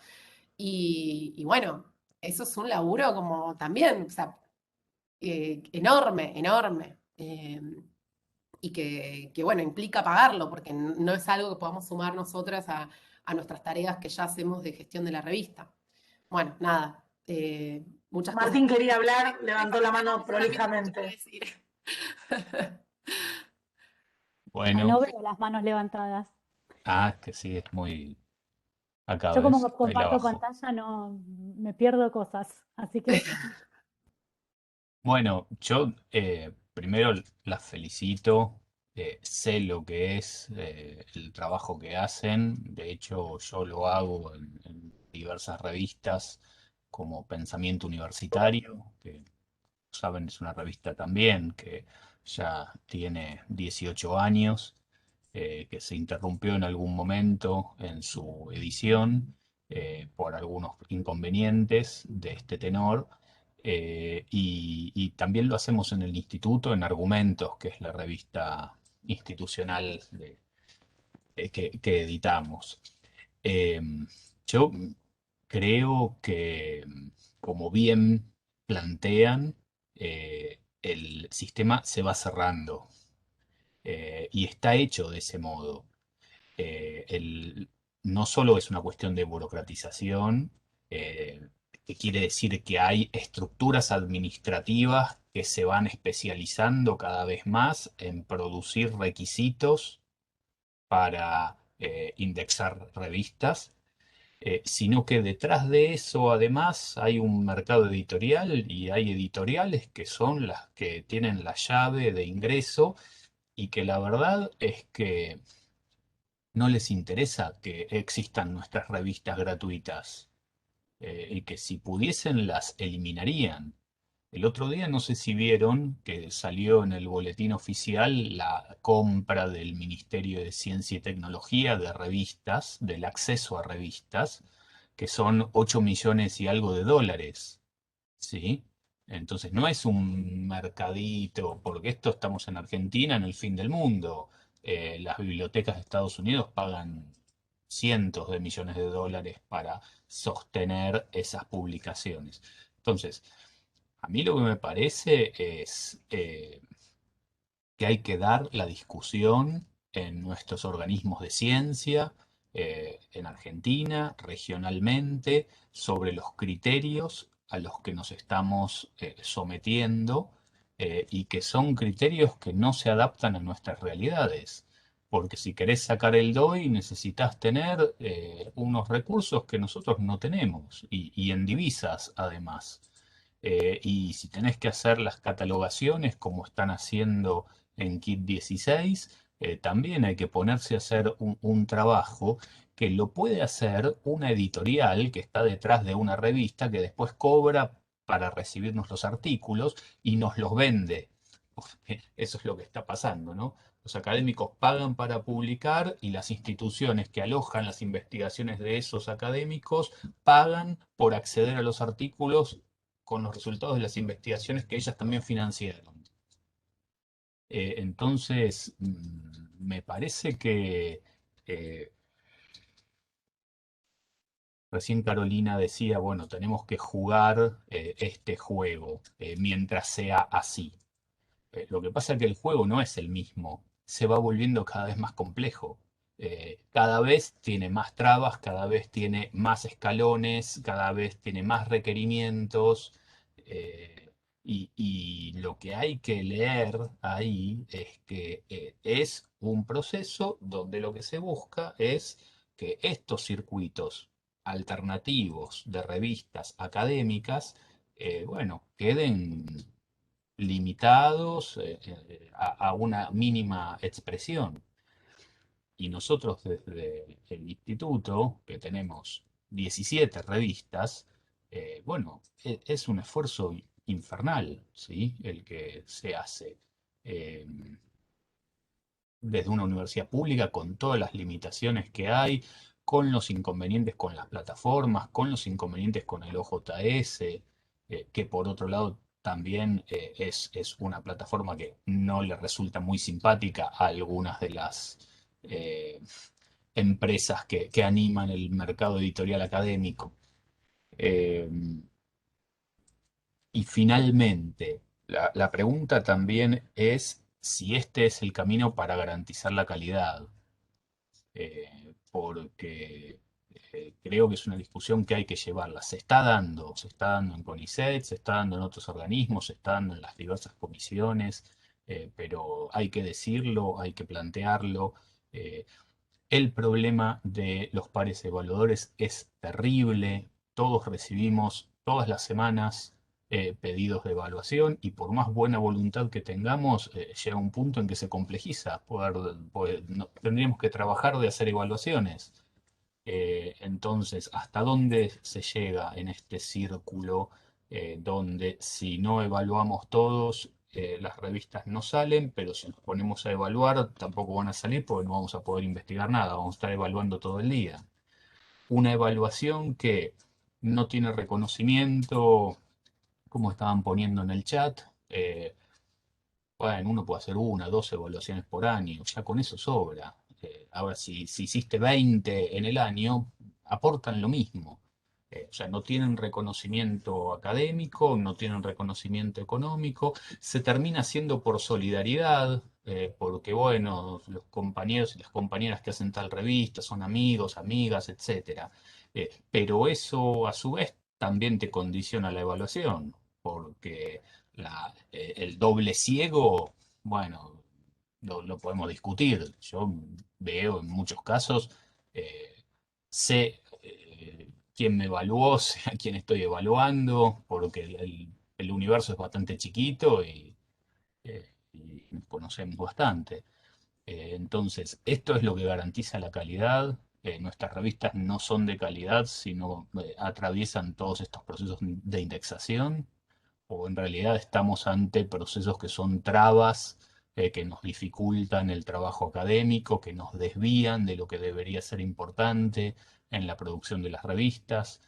E: Y bueno, eso es un laburo como también, o sea, enorme, enorme. Y que, bueno, implica pagarlo, porque no es algo que podamos sumar nosotras a nuestras tareas que ya hacemos de gestión de la revista. Bueno, nada, muchas cosas.
B: Martín quería hablar, levantó la mano prolijamente.
A: Ay,
C: Bueno,
A: no veo las manos levantadas.
C: que sí, es muy... Acá
A: Yo como
C: ves, ahí la
A: comparto
C: bajo.
A: pantalla no me pierdo cosas, así que
C: Bueno, yo primero las felicito sé lo que es el trabajo que hacen. De hecho, yo lo hago en diversas revistas como Pensamiento Universitario, que saben es una revista también que ya tiene 18 años, que se interrumpió en algún momento en su edición por algunos inconvenientes de este tenor. Y también lo hacemos en el instituto, en Argumentos, que es la revista institucional que editamos. Eh, yo creo que, como bien plantean, el sistema se va cerrando y está hecho de ese modo. No solo es una cuestión de burocratización, eh, que quiere decir que hay estructuras administrativas que se van especializando cada vez más en producir requisitos para indexar revistas, sino que detrás de eso además hay un mercado editorial y hay editoriales que son las que tienen la llave de ingreso y que la verdad es que no les interesa que existan nuestras revistas gratuitas, y que si pudiesen las eliminarían. El otro día no sé si vieron que salió en el boletín oficial la compra del Ministerio de Ciencia y Tecnología de revistas, del acceso a revistas, que son 8 millones y algo de dólares, ¿sí? Entonces no es un mercadito, porque esto estamos en Argentina, en el fin del mundo. Las bibliotecas de Estados Unidos pagan cientos de millones de dólares para sostener esas publicaciones. Entonces, a mí lo que me parece es que hay que dar la discusión en nuestros organismos de ciencia, en Argentina, regionalmente, sobre los criterios a los que nos estamos sometiendo, y que son criterios que no se adaptan a nuestras realidades. Porque si querés sacar el DOI necesitas tener unos recursos que nosotros no tenemos y en divisas además. Y si tenés que hacer las catalogaciones como están haciendo en Kit 16, también hay que ponerse a hacer un trabajo que lo puede hacer una editorial que está detrás de una revista que después cobra para recibirnos los artículos y nos los vende. Eso es lo que está pasando, ¿no? Los académicos pagan para publicar y las instituciones que alojan las investigaciones de esos académicos pagan por acceder a los artículos con los resultados de las investigaciones que ellas también financiaron. Entonces, me parece que recién Carolina decía, bueno, tenemos que jugar este juego mientras sea así. Lo que pasa es que el juego no es el mismo, se va volviendo cada vez más complejo. Cada vez tiene más trabas, cada vez tiene más escalones, cada vez tiene más requerimientos. Y lo que hay que leer ahí es que es un proceso donde lo que se busca es que estos circuitos alternativos de revistas académicas, bueno, queden limitados a una mínima expresión. Y nosotros desde el instituto, que tenemos 17 revistas, bueno, es un esfuerzo infernal, ¿sí? El que se hace eh, desde una universidad pública con todas las limitaciones que hay, con los inconvenientes con las plataformas, con los inconvenientes con el OJS, que por otro lado también es una plataforma que no le resulta muy simpática a algunas de las eh, empresas que animan el mercado editorial académico. Eh, y finalmente, la pregunta también es si este es el camino para garantizar la calidad, porque creo que es una discusión que hay que llevarla. Se está dando en CONICET, se está dando en otros organismos, se está dando en las diversas comisiones, pero hay que decirlo, hay que plantearlo. eh, el problema de los pares evaluadores es terrible. Todos recibimos todas las semanas pedidos de evaluación, y por más buena voluntad que tengamos, llega un punto en que se complejiza. Tendríamos que trabajar de hacer evaluaciones. Entonces, ¿hasta dónde se llega en este círculo donde si no evaluamos todos, las revistas no salen, pero si nos ponemos a evaluar, tampoco van a salir porque no vamos a poder investigar nada, vamos a estar evaluando todo el día? Una evaluación que no tiene reconocimiento, como estaban poniendo en el chat. Bueno, uno puede hacer 1, 2 evaluaciones por año, ya con eso sobra. Ahora, si hiciste 20 en el año, aportan lo mismo. O sea, no tienen reconocimiento académico, no tienen reconocimiento económico, se termina haciendo por solidaridad, porque, bueno, los compañeros y las compañeras que hacen tal revista son amigos, amigas, etcétera. Pero eso, a su vez, también te condiciona la evaluación, porque el doble ciego, bueno, lo podemos discutir. Yo veo en muchos casos, sé quién me evaluó, sé a quién estoy evaluando, porque el universo es bastante chiquito y nos conocemos bastante. Entonces, esto es lo que garantiza la calidad. Nuestras revistas no son de calidad, sino atraviesan todos estos procesos de indexación, o en realidad estamos ante procesos que son trabas, que nos dificultan el trabajo académico, que nos desvían de lo que debería ser importante en la producción de las revistas,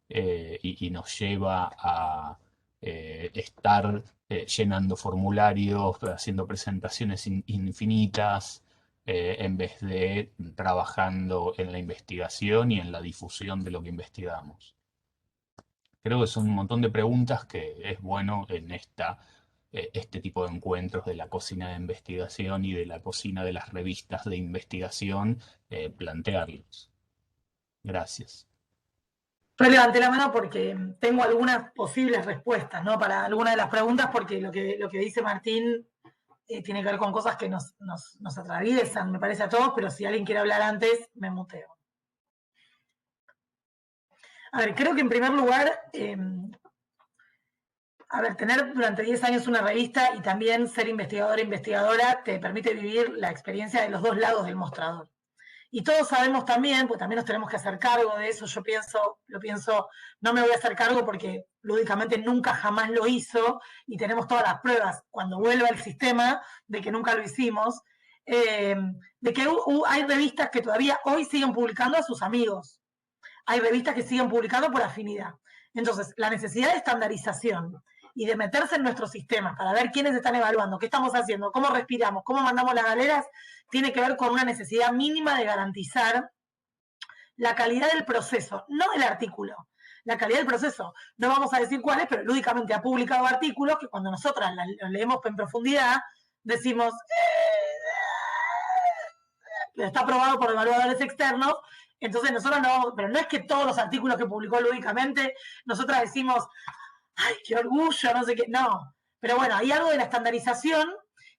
C: y nos lleva a estar llenando formularios, haciendo presentaciones infinitas, en vez de trabajando en la investigación y en la difusión de lo que investigamos. Creo que son un montón de preguntas que es bueno en este tipo de encuentros de la cocina de investigación y de la cocina de las revistas de investigación, plantearlos. Gracias.
B: Yo levanté la mano porque tengo algunas posibles respuestas, ¿no? Para algunas de las preguntas, porque lo que dice Martín tiene que ver con cosas que nos atraviesan, me parece, a todos, pero si alguien quiere hablar antes, me muteo. A ver, creo que en primer lugar, tener durante 10 años una revista y también ser investigadora e investigadora te permite vivir la experiencia de los dos lados del mostrador. Y todos sabemos también, pues también nos tenemos que hacer cargo de eso. Yo lo pienso, no me voy a hacer cargo porque lúdicamente nunca jamás lo hizo, y tenemos todas las pruebas cuando vuelva el sistema de que nunca lo hicimos, de que hay revistas que todavía hoy siguen publicando a sus amigos. Hay revistas que siguen publicando por afinidad. Entonces, la necesidad de estandarización y de meterse en nuestros sistemas para ver quiénes están evaluando, qué estamos haciendo, cómo respiramos, cómo mandamos las galeras, tiene que ver con una necesidad mínima de garantizar la calidad del proceso, no del artículo, la calidad del proceso. No vamos a decir cuáles, pero lúdicamente ha publicado artículos que cuando nosotras los leemos en profundidad, decimos, está aprobado por evaluadores externos. Entonces nosotros no, pero no es que todos los artículos que publicó lúdicamente, nosotras decimos, ¡ay, qué orgullo! No sé qué, no. Pero bueno, hay algo de la estandarización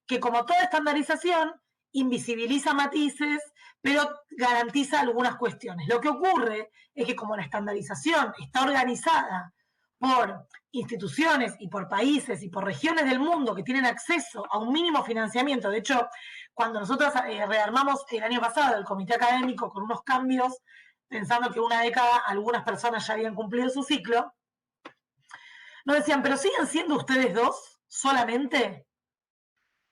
B: que, como toda estandarización, invisibiliza matices, pero garantiza algunas cuestiones. Lo que ocurre es que, como la estandarización está organizada por instituciones y por países y por regiones del mundo que tienen acceso a un mínimo financiamiento, de hecho, cuando nosotros rearmamos el año pasado el comité académico con unos cambios, pensando que una década algunas personas ya habían cumplido su ciclo, nos decían, pero ¿siguen siendo ustedes dos solamente?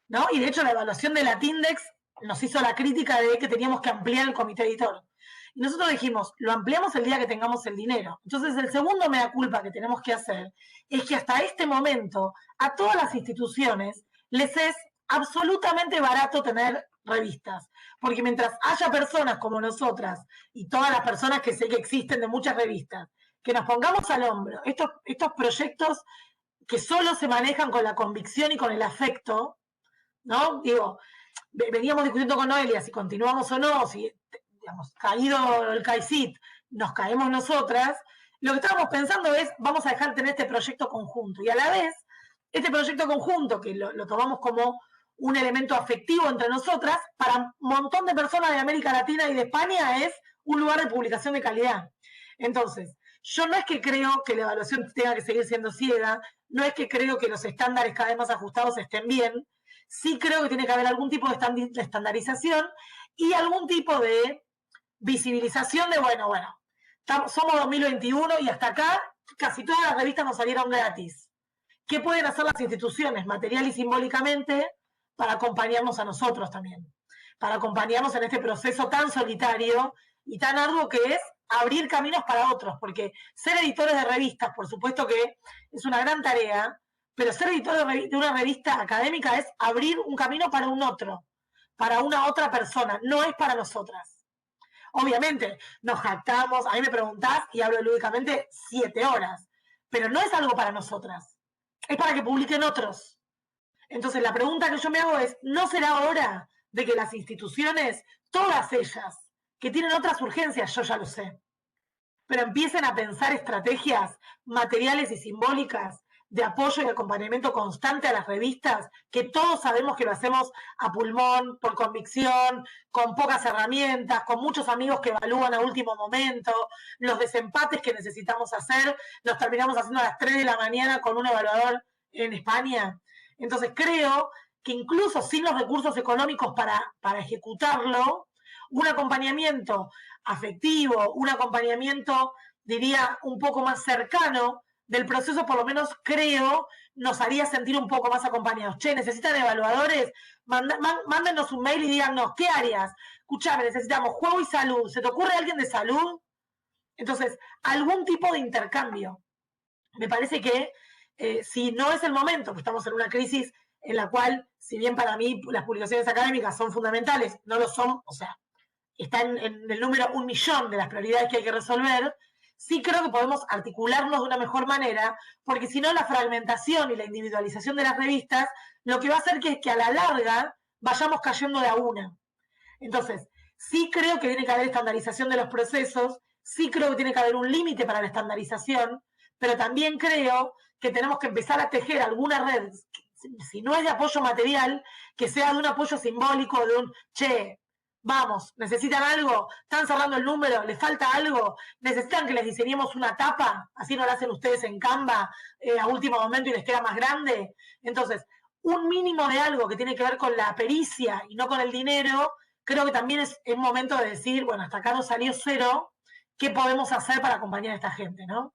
B: ¿No? Y de hecho la evaluación de la Tindex nos hizo la crítica de que teníamos que ampliar el comité editor. Y nosotros dijimos, lo ampliamos el día que tengamos el dinero. Entonces el segundo mea culpa que tenemos que hacer es que hasta este momento a todas las instituciones les es absolutamente barato tener revistas. Porque mientras haya personas como nosotras y todas las personas que sé que existen de muchas revistas, que nos pongamos al hombro estos proyectos que solo se manejan con la convicción y con el afecto, ¿no? Digo, veníamos discutiendo con Noelia si continuamos o no, si, digamos, caído el CAICIT, nos caemos nosotras. Lo que estábamos pensando es, vamos a dejar de tener este proyecto conjunto. Y a la vez, este proyecto conjunto, que lo tomamos como un elemento afectivo entre nosotras, para un montón de personas de América Latina y de España es un lugar de publicación de calidad. Entonces, Yo no es que creo que la evaluación tenga que seguir siendo ciega, no es que creo que los estándares cada vez más ajustados estén bien, sí creo que tiene que haber algún tipo de estandarización y algún tipo de visibilización de, bueno, somos 2021 y hasta acá casi todas las revistas nos salieron gratis. ¿Qué pueden hacer las instituciones material y simbólicamente para acompañarnos a nosotros también? Para acompañarnos en este proceso tan solitario y tan arduo que es abrir caminos para otros, porque ser editores de revistas, por supuesto que es una gran tarea, pero ser editor de una revista académica es abrir un camino para un otro, para una otra persona, no es para nosotras. Obviamente, nos jactamos, a mí me preguntás y hablo lúdicamente 7 horas, pero no es algo para nosotras, es para que publiquen otros. Entonces, la pregunta que yo me hago es, ¿no será hora de que las instituciones, todas ellas, que tienen otras urgencias, yo ya lo sé, pero empiecen a pensar estrategias materiales y simbólicas de apoyo y acompañamiento constante a las revistas, que todos sabemos que lo hacemos a pulmón, por convicción, con pocas herramientas, con muchos amigos que evalúan a último momento, los desempates que necesitamos hacer, los terminamos haciendo a las 3 de la mañana con un evaluador en España. Entonces creo que incluso sin los recursos económicos para ejecutarlo, un acompañamiento afectivo, un acompañamiento, diría, un poco más cercano del proceso, por lo menos creo, nos haría sentir un poco más acompañados. Che, ¿necesitan evaluadores? Mándenos un mail y díganos, ¿qué áreas? Escuchame, necesitamos juego y salud. ¿Se te ocurre alguien de salud? Entonces, algún tipo de intercambio. Me parece que si no es el momento, pues estamos en una crisis en la cual, si bien para mí las publicaciones académicas son fundamentales, no lo son, o sea, está en el número 1.000.000 de las prioridades que hay que resolver, sí creo que podemos articularnos de una mejor manera, porque si no la fragmentación y la individualización de las revistas, lo que va a hacer es que a la larga vayamos cayendo de a una. Entonces, sí creo que tiene que haber estandarización de los procesos, sí creo que tiene que haber un límite para la estandarización, pero también creo que tenemos que empezar a tejer alguna red, si no es de apoyo material, que sea de un apoyo simbólico, de un, che, vamos, necesitan algo, están cerrando el número, les falta algo, necesitan que les diseñemos una tapa, así no la hacen ustedes en Canva a último momento y les queda más grande. Entonces, un mínimo de algo que tiene que ver con la pericia y no con el dinero, creo que también es momento de decir, bueno, hasta acá nos salió cero, ¿qué podemos hacer para acompañar a esta gente, no?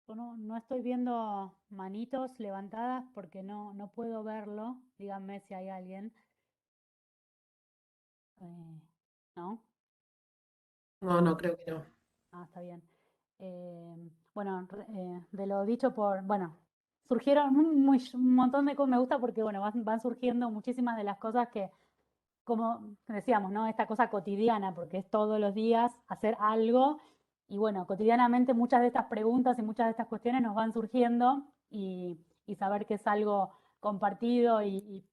A: Yo no estoy viendo manitos levantadas porque no puedo verlo. Díganme si hay alguien. ¿No?
E: No, creo que no.
A: Ah, está bien. Bueno, de lo dicho bueno, surgieron un montón de cosas, me gusta porque, bueno, van surgiendo muchísimas de las cosas que, como decíamos, ¿no? Esta cosa cotidiana, porque es todos los días hacer algo, y bueno, cotidianamente muchas de estas preguntas y muchas de estas cuestiones nos van surgiendo, y saber que es algo compartido y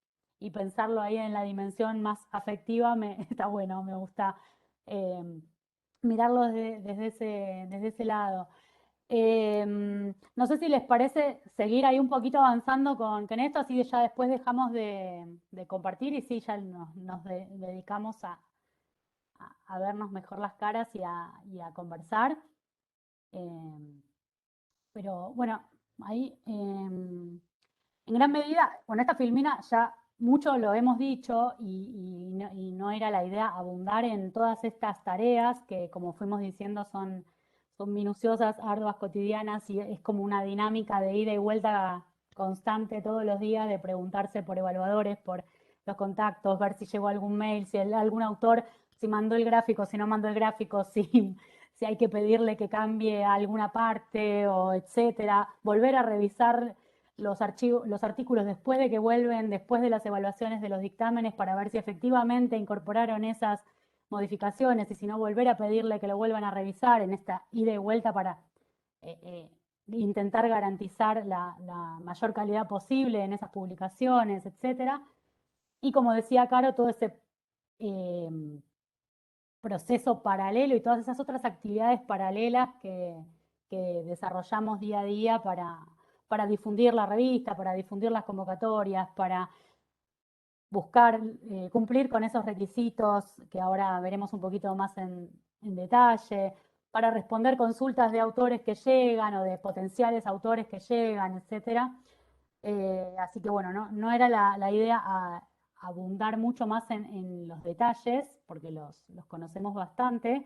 A: pensarlo ahí en la dimensión más afectiva, está bueno, me gusta mirarlo desde ese lado. No sé si les parece seguir ahí un poquito avanzando con esto, así ya después dejamos de compartir y sí, ya nos dedicamos a vernos mejor las caras y a conversar. Pero bueno, ahí en gran medida, con esta filmina ya mucho lo hemos dicho y no era la idea abundar en todas estas tareas que, como fuimos diciendo, son minuciosas, arduas, cotidianas, y es como una dinámica de ida y vuelta constante todos los días, de preguntarse por evaluadores, por los contactos, ver si llegó algún mail, si algún autor, si mandó el gráfico, si no mandó el gráfico, si hay que pedirle que cambie alguna parte, o etcétera, volver a revisar los artículos después de que vuelven, después de las evaluaciones de los dictámenes, para ver si efectivamente incorporaron esas modificaciones, y si no, volver a pedirle que lo vuelvan a revisar en esta ida y vuelta para intentar garantizar la mayor calidad posible en esas publicaciones, etcétera. Y como decía Caro, todo ese proceso paralelo y todas esas otras actividades paralelas que desarrollamos día a día para difundir la revista, para difundir las convocatorias, para buscar cumplir con esos requisitos que ahora veremos un poquito más en detalle, para responder consultas de autores que llegan o de potenciales autores que llegan, etcétera. Así que bueno, no era la idea abundar mucho más en los detalles, porque los conocemos bastante,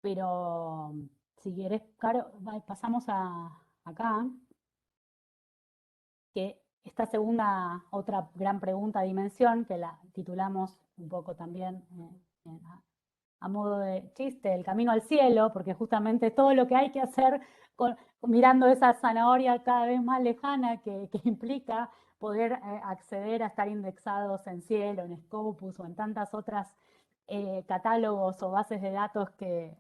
A: pero si querés, Caro, pasamos acá, que esta segunda, otra gran pregunta, dimensión, que la titulamos un poco también a modo de chiste, el camino al cielo, porque justamente todo lo que hay que hacer mirando esa zanahoria cada vez más lejana que implica poder acceder a estar indexados en Cielo, en Scopus o en tantas otras catálogos o bases de datos que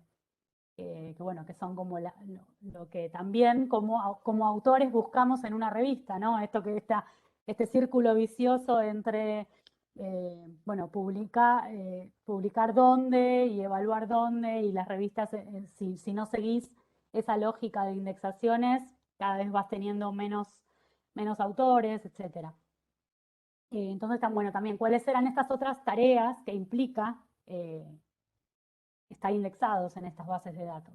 A: bueno, que son como lo que también como autores buscamos en una revista, ¿no? Este círculo vicioso entre bueno, publicar dónde y evaluar dónde, y las revistas, si no seguís esa lógica de indexaciones, cada vez vas teniendo menos autores, etc. Entonces, bueno, también, ¿cuáles eran estas otras tareas que implica estar indexados en estas bases de datos?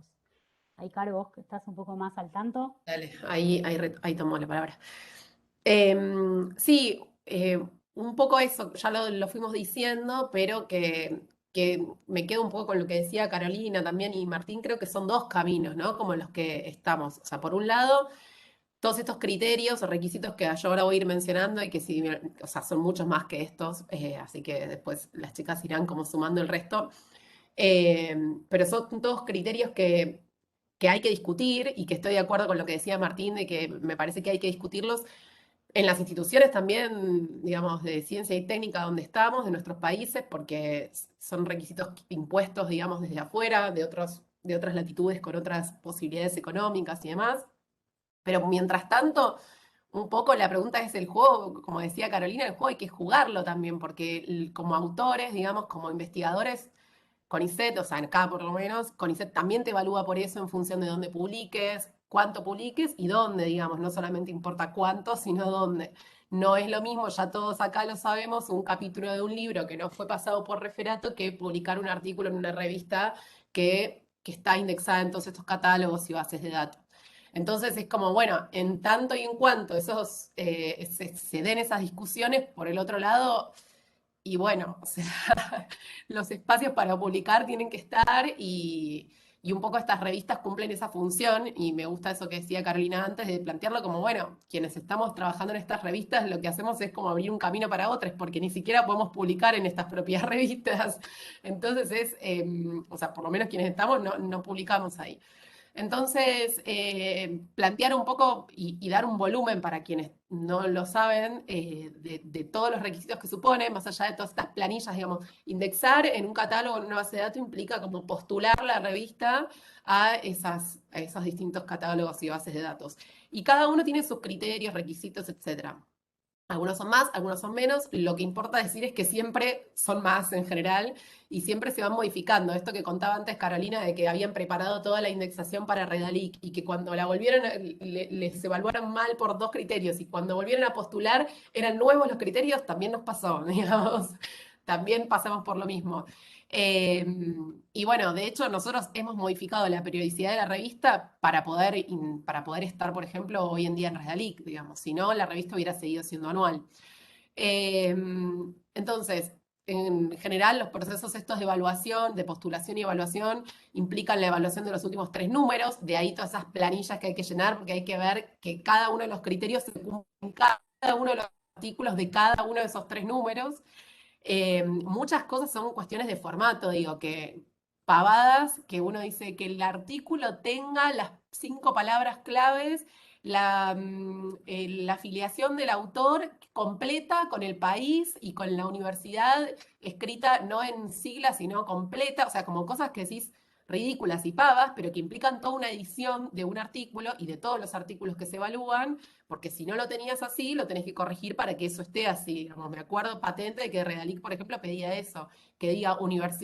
A: Ahí, Caro, vos que estás un poco más al tanto.
E: Dale, ahí tomó la palabra. Sí, un poco eso, ya lo fuimos diciendo, pero que me quedo un poco con lo que decía Carolina también y Martín, creo que son dos caminos, ¿no? Como los que estamos. O sea, por un lado, todos estos criterios o requisitos que yo ahora voy a ir mencionando y que sí, o sea, son muchos más que estos, así que después las chicas irán como sumando el resto. Pero son todos criterios que hay que discutir y que estoy de acuerdo con lo que decía Martín, de que me parece que hay que discutirlos en las instituciones también, digamos, de ciencia y técnica donde estamos, de nuestros países, porque son requisitos impuestos, digamos, desde afuera, de otras latitudes con otras posibilidades económicas y demás. Pero mientras tanto, un poco la pregunta es el juego, como decía Carolina, el juego hay que jugarlo también, porque como autores, digamos, como investigadores, CONICET, o sea, acá por lo menos, CONICET también te evalúa por eso en función de dónde publiques, cuánto publiques y dónde, digamos, no solamente importa cuánto, sino dónde. No es lo mismo, ya todos acá lo sabemos, un capítulo de un libro que no fue pasado por referato que publicar un artículo en una revista que está indexada en todos estos catálogos y bases de datos. Entonces es como, bueno, en tanto y en cuanto se den esas discusiones, por el otro lado, y bueno, o sea, los espacios para publicar tienen que estar y un poco estas revistas cumplen esa función y me gusta eso que decía Carolina antes de plantearlo como, bueno, quienes estamos trabajando en estas revistas lo que hacemos es como abrir un camino para otros porque ni siquiera podemos publicar en estas propias revistas. Entonces o sea, por lo menos quienes estamos no publicamos ahí. Entonces, plantear un poco y dar un volumen para quienes no lo saben de todos los requisitos que supone, más allá de todas estas planillas, digamos, indexar en un catálogo, en una base de datos, implica como postular la revista a esos distintos catálogos y bases de datos. Y cada uno tiene sus criterios, requisitos, etcétera. Algunos son más, algunos son menos. Lo que importa decir es que siempre son más en general y siempre se van modificando. Esto que contaba antes Carolina de que habían preparado toda la indexación para Redalic y que cuando la volvieron, les evaluaron mal por 2 criterios y cuando volvieron a postular eran nuevos los criterios, también nos pasó, digamos. También pasamos por lo mismo. Y bueno, de hecho nosotros hemos modificado la periodicidad de la revista para poder estar, por ejemplo, hoy en día en Redalic, digamos, si no, la revista hubiera seguido siendo anual. Entonces, en general, los procesos estos de evaluación, de postulación y evaluación, implican la evaluación de los últimos 3 números, de ahí todas esas planillas que hay que llenar, porque hay que ver que cada uno de los criterios se cumple en cada uno de los artículos de cada uno de esos 3 números. Muchas cosas son cuestiones de formato, digo, que pavadas, que uno dice que el artículo tenga las 5 palabras claves, la afiliación del autor completa con el país y con la universidad, escrita no en siglas, sino completa, o sea, como cosas que decís ridículas y pavas, pero que implican toda una edición de un artículo y de todos los artículos que se evalúan, porque si no lo tenías así, lo tenés que corregir para que eso esté así. Digamos, me acuerdo patente de que Redalic, por ejemplo, pedía eso, que diga,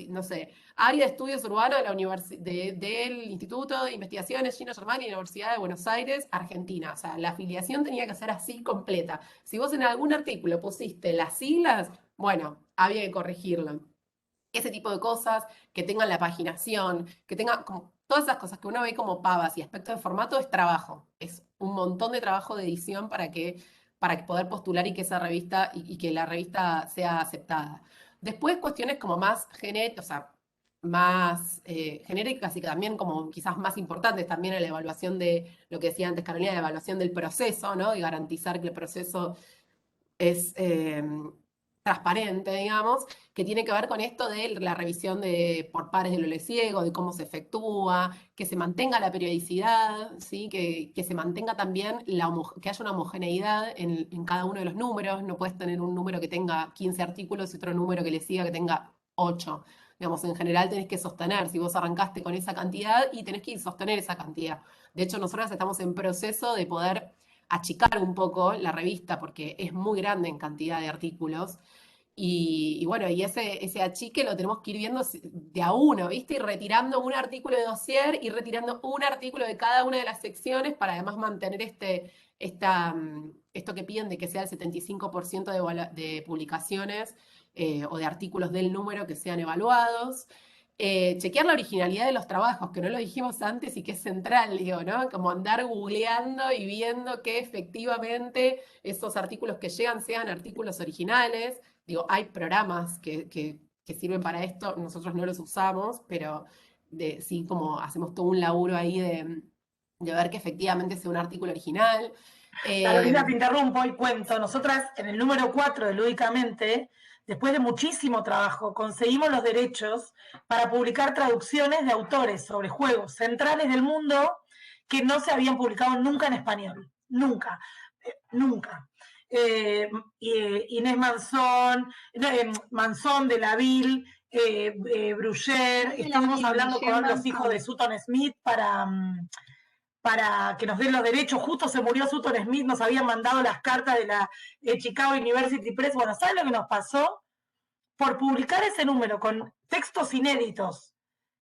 E: no sé, área de estudios urbanos del Instituto de Investigaciones Gino Germani y la Universidad de Buenos Aires, Argentina. O sea, la afiliación tenía que ser así completa. Si vos en algún artículo pusiste las siglas, bueno, había que corregirlo. Ese tipo de cosas, que tengan la paginación, que tengan como todas esas cosas que uno ve como pavas y aspectos de formato es trabajo. Es un montón de trabajo de edición para que poder postular y que esa revista y que la revista sea aceptada. Después cuestiones como más genéricas, o sea, más genéricas y que también como quizás más importantes también en la evaluación de lo que decía antes Carolina, la evaluación del proceso, ¿no? Y garantizar que el proceso es transparente, digamos, que tiene que ver con esto de la revisión por pares del ole ciego, de cómo se efectúa, que se mantenga la periodicidad, ¿sí? Que se mantenga también que haya una homogeneidad en cada uno de los números. No puedes tener un número que tenga 15 artículos y otro número que le siga que tenga 8. Digamos, en general tenés que sostener, si vos arrancaste con esa cantidad y tenés que ir sostener esa cantidad. De hecho, nosotros estamos en proceso de poder achicar un poco la revista porque es muy grande en cantidad de artículos. Y bueno, y ese achique lo tenemos que ir viendo de a uno, ¿viste? Y retirando un artículo de dossier y retirando un artículo de cada una de las secciones para además mantener esto que piden de que sea el 75% de publicaciones o de artículos del número que sean evaluados. Chequear la originalidad de los trabajos, que no lo dijimos antes y que es central, digo, ¿no? Como andar googleando y viendo que efectivamente esos artículos que llegan sean artículos originales. Digo, hay programas que sirven para esto, nosotros no los usamos, pero sí como hacemos todo un laburo ahí de ver que efectivamente sea un artículo original.
B: Carolina, te interrumpo y cuento. Nosotras en el número 4 de Lúdicamente, después de muchísimo trabajo, conseguimos los derechos para publicar traducciones de autores sobre juegos centrales del mundo que no se habían publicado nunca en español. Nunca. Nunca. Inés Manzón de la Ville, Bruyer, estuvimos hablando con los hijos de Sutton Smith para que nos den los derechos. Justo se murió Sutton Smith, nos habían mandado las cartas de la Chicago University Press. Bueno, ¿saben lo que nos pasó? Por publicar ese número con textos inéditos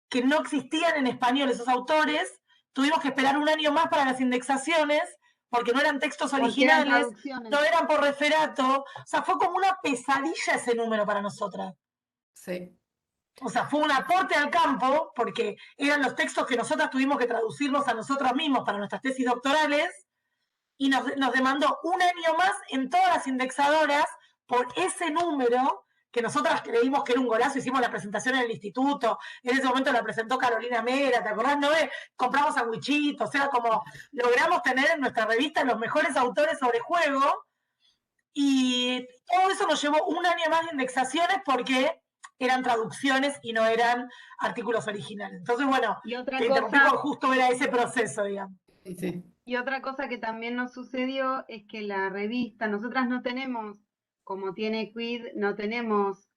B: que no existían en español esos autores, tuvimos que esperar un año más para las indexaciones, porque no eran textos originales, no eran por referato. O sea, fue como una pesadilla ese número para nosotras.
E: Sí.
B: O sea, fue un aporte al campo, porque eran los textos que nosotras tuvimos que traducirnos a nosotros mismos para nuestras tesis doctorales, y nos demandó un año más en todas las indexadoras por ese número que nosotras creímos que era un golazo. Hicimos la presentación en el instituto, en ese momento la presentó Carolina Mera, ¿te acordás? ¿No? Compramos sandwichitos, era como logramos tener en nuestra revista los mejores autores sobre juego, y todo eso nos llevó un año más de indexaciones porque eran traducciones y no eran artículos originales. Entonces, bueno, te interrumpí por justo era ese proceso, digamos.
E: Sí.
D: Y otra cosa que también nos sucedió es que la revista, nosotras no tenemos, como tiene Quid, no tenemos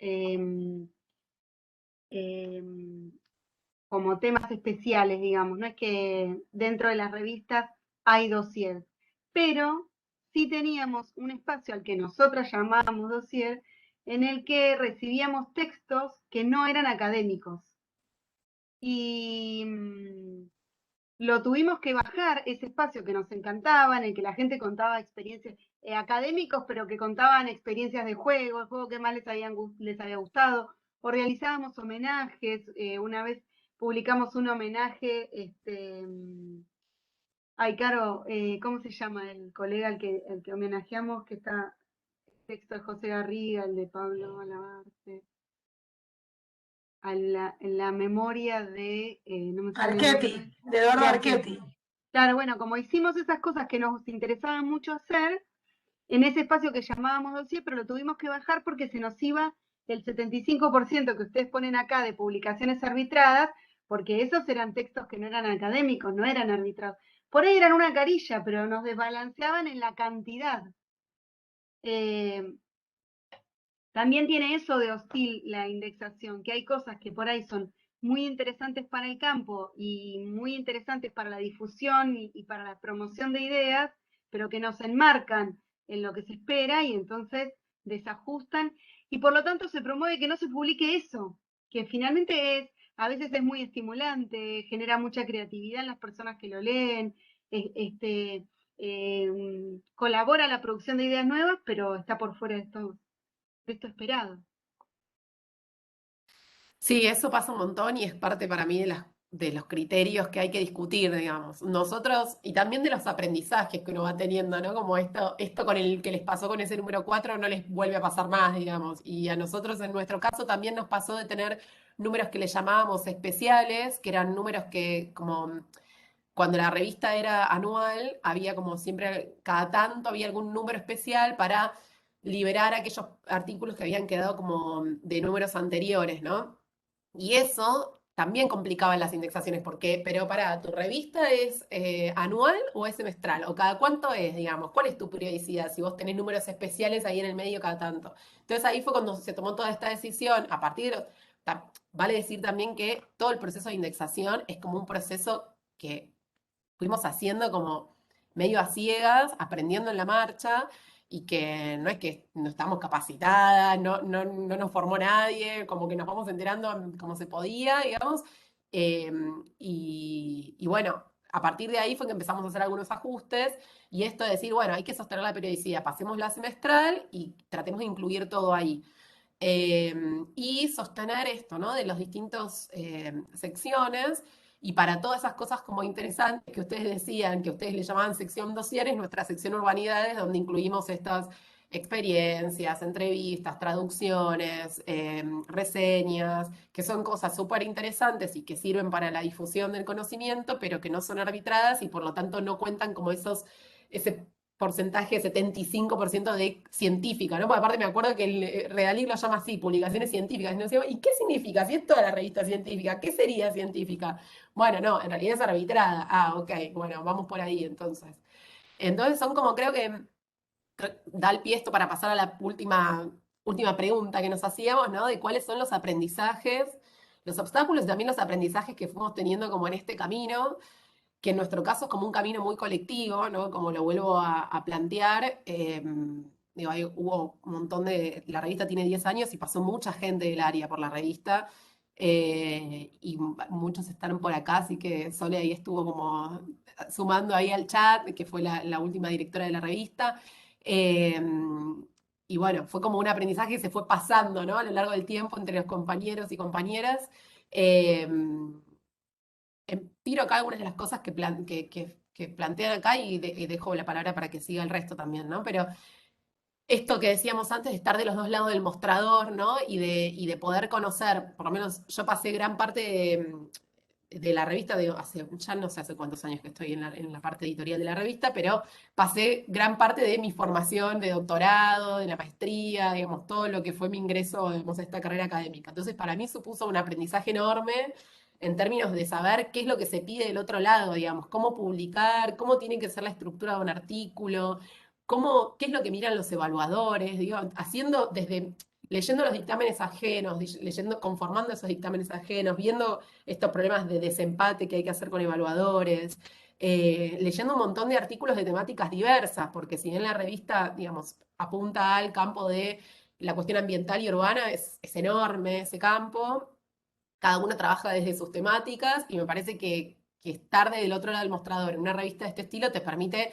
D: como temas especiales, digamos, no es que dentro de las revistas hay dossier, pero sí teníamos un espacio al que nosotras llamábamos dossier, en el que recibíamos textos que no eran académicos. Y lo tuvimos que bajar, ese espacio que nos encantaba, en el que la gente contaba experiencias académicos, pero que contaban experiencias de juego, el juego que más les había gustado, o realizábamos homenajes. Una vez publicamos un homenaje, ay, Caro, ¿cómo se llama el colega al que homenajeamos, que está el texto de José Garriga, el de Pablo Alabarce? En la memoria de no me sale
B: Archetti, de Eduardo Archetti.
D: Claro, bueno, como hicimos esas cosas que nos interesaban mucho hacer, en ese espacio que llamábamos dossier, pero lo tuvimos que bajar porque se nos iba el 75% que ustedes ponen acá de publicaciones arbitradas, porque esos eran textos que no eran académicos, no eran arbitrados. Por ahí eran una carilla, pero nos desbalanceaban en la cantidad. También tiene eso de hostil la indexación, que hay cosas que por ahí son muy interesantes para el campo y muy interesantes para la difusión y para la promoción de ideas, pero que no se enmarcan en lo que se espera y entonces desajustan, y por lo tanto se promueve que no se publique eso, que finalmente a veces es muy estimulante, genera mucha creatividad en las personas que lo leen, colabora a la producción de ideas nuevas, pero está por fuera de todo. esto esperado.
E: Sí, eso pasa un montón y es parte para mí de los criterios que hay que discutir, digamos. Nosotros, y también de los aprendizajes que uno va teniendo, ¿no? Como esto con el que les pasó con ese número 4 no les vuelve a pasar más, digamos. Y a nosotros, en nuestro caso, también nos pasó de tener números que le llamábamos especiales, que eran números que, como cuando la revista era anual, había como siempre, cada tanto había algún número especial para liberar aquellos artículos que habían quedado como de números anteriores, ¿no? Y eso también complicaba las indexaciones, porque, pero para, ¿tu revista es anual o es semestral? ¿O cada cuánto es, digamos? ¿Cuál es tu periodicidad? Si vos tenés números especiales ahí en el medio cada tanto. Entonces ahí fue cuando se tomó toda esta decisión, a partir de... Vale decir también que todo el proceso de indexación es como un proceso que fuimos haciendo como medio a ciegas, aprendiendo en la marcha, y que no es que no estamos capacitadas, no nos formó nadie, como que nos vamos enterando como se podía, digamos. Y bueno, a partir de ahí fue que empezamos a hacer algunos ajustes, y esto de decir, bueno, hay que sostener la periodicidad, pasemos la semestral y tratemos de incluir todo ahí. Y sostener esto, ¿no? De los distintos secciones. Y para todas esas cosas como interesantes que ustedes decían, que ustedes le llamaban sección dosieres, nuestra sección urbanidades, donde incluimos estas experiencias, entrevistas, traducciones, reseñas, que son cosas súper interesantes y que sirven para la difusión del conocimiento, pero que no son arbitradas y por lo tanto no cuentan como ese porcentaje, 75% de científica, ¿no? Porque aparte me acuerdo que el Redalí lo llama así, publicaciones científicas. Y, no sé, ¿y qué significa? Si es toda la revista científica, ¿qué sería científica? Bueno, no, en realidad es arbitrada. Ah, ok, bueno, vamos por ahí entonces. Entonces son como, creo que da el pie esto para pasar a la última pregunta que nos hacíamos, ¿no? De cuáles son los aprendizajes, los obstáculos y también los aprendizajes que fuimos teniendo como en este camino, que en nuestro caso es como un camino muy colectivo, ¿no? Como lo vuelvo a plantear. Digo, hubo un montón la revista tiene 10 años y pasó mucha gente del área por la revista, y muchos están por acá, así que Sole ahí estuvo como sumando ahí al chat, que fue la última directora de la revista. Eh, y bueno, fue como un aprendizaje que se fue pasando, ¿no? A lo largo del tiempo entre los compañeros y compañeras. Eh, Tiro acá algunas de las cosas que plantean acá y dejo la palabra para que siga el resto también, ¿no? Pero esto que decíamos antes de estar de los dos lados del mostrador, ¿no? Y de poder conocer, por lo menos yo pasé gran parte de la revista, ya no sé hace cuántos años que estoy en la parte editorial de la revista, pero pasé gran parte de mi formación de doctorado, de la maestría, digamos, todo lo que fue mi ingreso, digamos, a esta carrera académica. Entonces, para mí supuso un aprendizaje enorme en términos de saber qué es lo que se pide del otro lado, digamos, cómo publicar, cómo tiene que ser la estructura de un artículo, qué es lo que miran los evaluadores, digo, leyendo los dictámenes ajenos, leyendo, conformando esos dictámenes ajenos, viendo estos problemas de desempate que hay que hacer con evaluadores, leyendo un montón de artículos de temáticas diversas, porque si bien la revista, digamos, apunta al campo de la cuestión ambiental y urbana, es enorme ese campo, cada uno trabaja desde sus temáticas y me parece que estar del otro lado del mostrador en una revista de este estilo te permite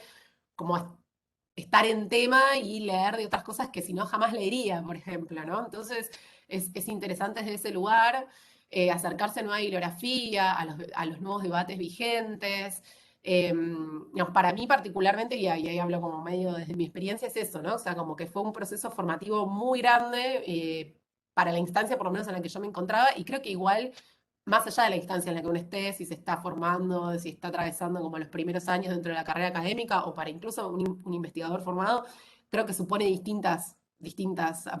E: como estar en tema y leer de otras cosas que si no jamás leería, por ejemplo, ¿no? Entonces es interesante desde ese lugar acercarse a nueva bibliografía, a los nuevos debates vigentes. Digamos, para mí particularmente, y ahí hablo como medio desde mi experiencia, es eso, ¿no? O sea, como que fue un proceso formativo muy grande para la instancia, por lo menos en la que yo me encontraba, y creo que igual más allá de la instancia en la que uno esté, si se está formando, si está atravesando como los primeros años dentro de la carrera académica o para incluso un investigador formado, creo que supone distintas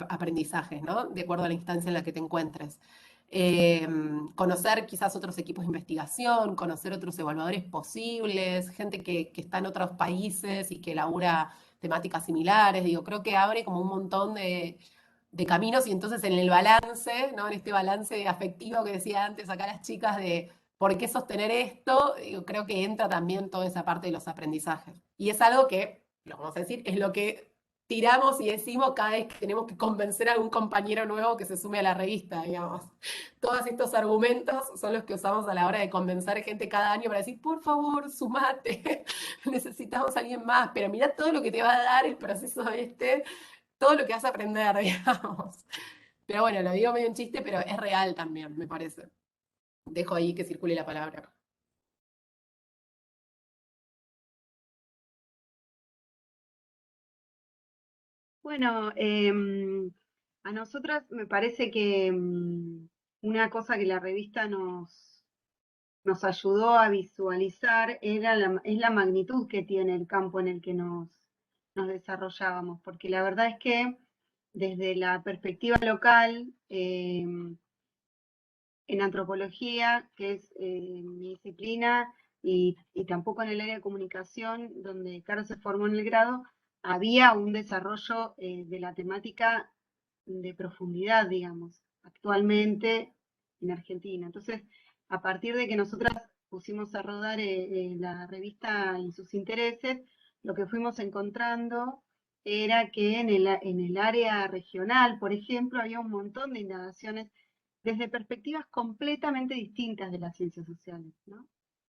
E: aprendizajes, ¿no? De acuerdo a la instancia en la que te encuentres. Eh, Conocer quizás otros equipos de investigación, conocer otros evaluadores posibles, gente que está en otros países y que elabora temáticas similares, digo, creo que abre como un montón de caminos y entonces en el balance, ¿no? En este balance afectivo que decía antes acá las chicas de por qué sostener esto, yo creo que entra también toda esa parte de los aprendizajes. Y es algo que, lo vamos a decir, es lo que tiramos y decimos cada vez que tenemos que convencer a algún compañero nuevo que se sume a la revista, digamos. Todos estos argumentos son los que usamos a la hora de convencer gente cada año para decir, por favor, sumate, necesitamos a alguien más, pero mira todo lo que te va a dar el proceso este todo lo que hace aprender, digamos. Pero bueno, lo digo medio en chiste, pero es real también, me parece. Dejo ahí que circule la palabra.
D: Bueno, a nosotras me parece que una cosa que la revista nos ayudó a visualizar es la magnitud que tiene el campo en el que nos desarrollábamos, porque la verdad es que desde la perspectiva local, en antropología, que es mi disciplina, y tampoco en el área de comunicación, donde Caro se formó en el grado, había un desarrollo de la temática de profundidad, digamos, actualmente en Argentina. Entonces, a partir de que nosotras pusimos a rodar la revista y sus intereses, lo que fuimos encontrando era que en el área regional, por ejemplo, había un montón de indagaciones desde perspectivas completamente distintas de las ciencias sociales, ¿no?